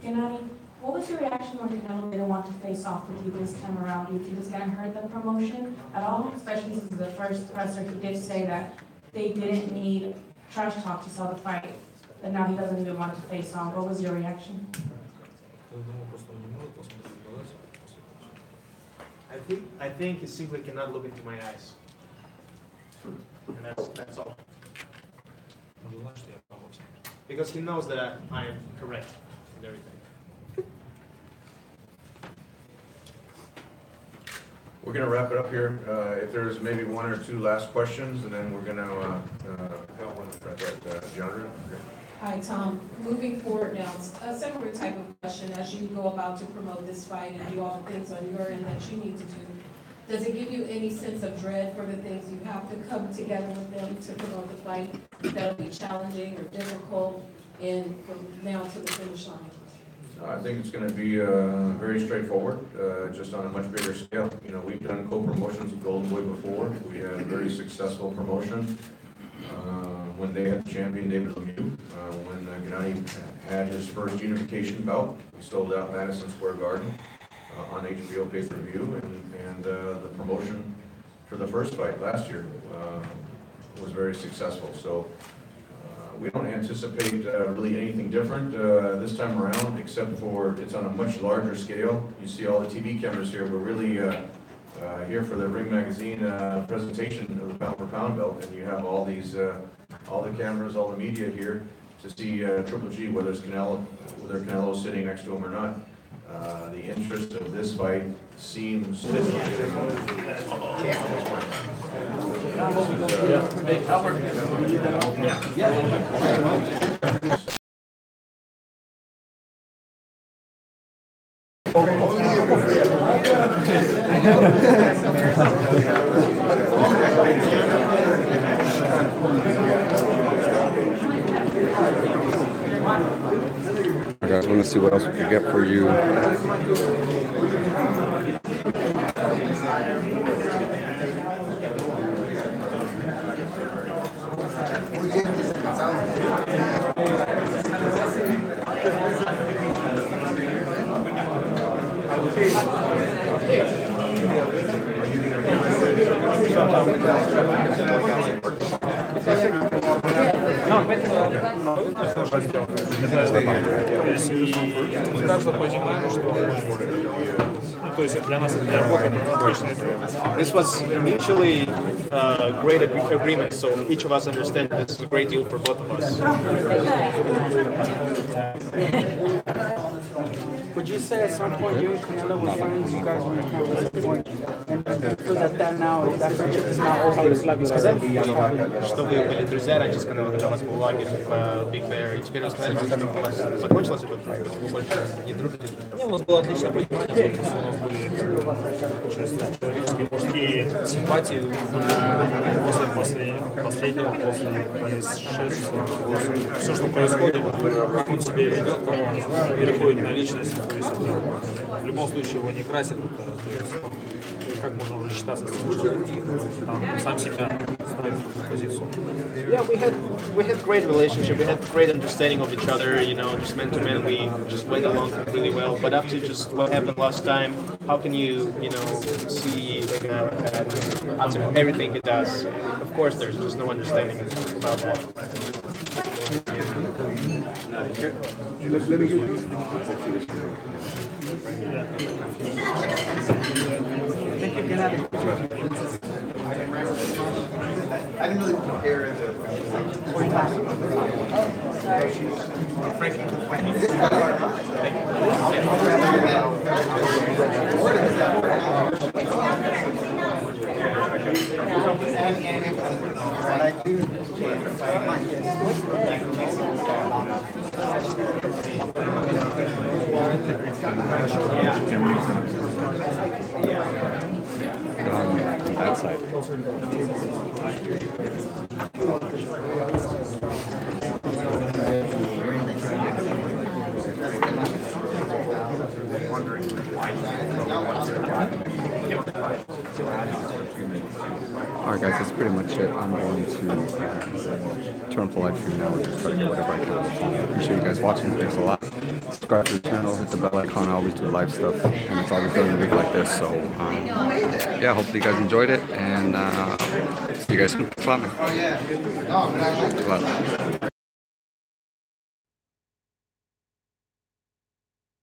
Gennady, what was your reaction when Canelo didn't want to face off with you this time around? Do you think it's going to hurt the promotion at all? Especially since the first wrestler who did say that they didn't need trash talk to sell the fight, but now he doesn't even want to face off. What was your reaction? I think he simply cannot look into my eyes. And that's all. Because he knows that I am correct in everything. We're going to wrap it up here. If there's maybe one or two last questions, and then we're going to have one at John. Hi, Tom. Moving forward now, a similar type of question as you go about to promote this fight and do all the things on your end that you need to do. Does it give you any sense of dread for the things you have to come together with them to promote the fight that'll be challenging or difficult and from now to the finish line? I think it's going to be very straightforward, just on a much bigger scale. We've done co-promotions with Golden Boy before. We had a very successful promotion when they had the champion David Lemieux. When Gennady had his first unification bout, we sold out Madison Square Garden on HBO pay-per-view, and the promotion for the first fight last year was very successful. So we don't anticipate really anything different this time around, except for it's on a much larger scale. You see all the TV cameras here. We're really here for the Ring Magazine presentation of the pound-for-pound belt, and you have all these, all the cameras, all the media here to see Triple G, whether Canelo's sitting next to him or not. The interest of this fight seems I guys want to see what else we can get for you. This was mutually great agreement, so each of us understand this is a great deal for both of us. Would you say at some point you and Canelo were friends, you guys were kind of disappointed? And do you feel that now, that friendship is now over? Сказать, что вы были друзья раньше с Канело, когда у вас был лагерь в Big Bear, и теперь вы сказали, что у вас закончилось это, вы больше не дружите? Не, у нас было отличное понимание, у нас были человеческие мужские симпатии после последнего, после происшествия. Все, что происходит, как он себя ведет, как он переходит на личность, то есть это, в любом случае его не красит, то есть как можно уже считаться с этим человеком, там, сам себя ставит в такую позицию. Yeah, we had great relationship. We had great understanding of each other. You know, just man to man, we just went along completely well. But after just what happened last time, how can you see like after everything he does? Of course, there's just no understanding about that. Thank you, Gennady. I didn't really prepare the. That side. Alright guys, that's pretty much it. I'm going to turn off the live stream now and just try to get whatever I can. Appreciate you guys watching. Thanks a lot. Subscribe to the channel, hit the bell icon. I always do live stuff, and it's always during the week like this. So yeah, hopefully you guys enjoyed it, and see you guys soon. Bye.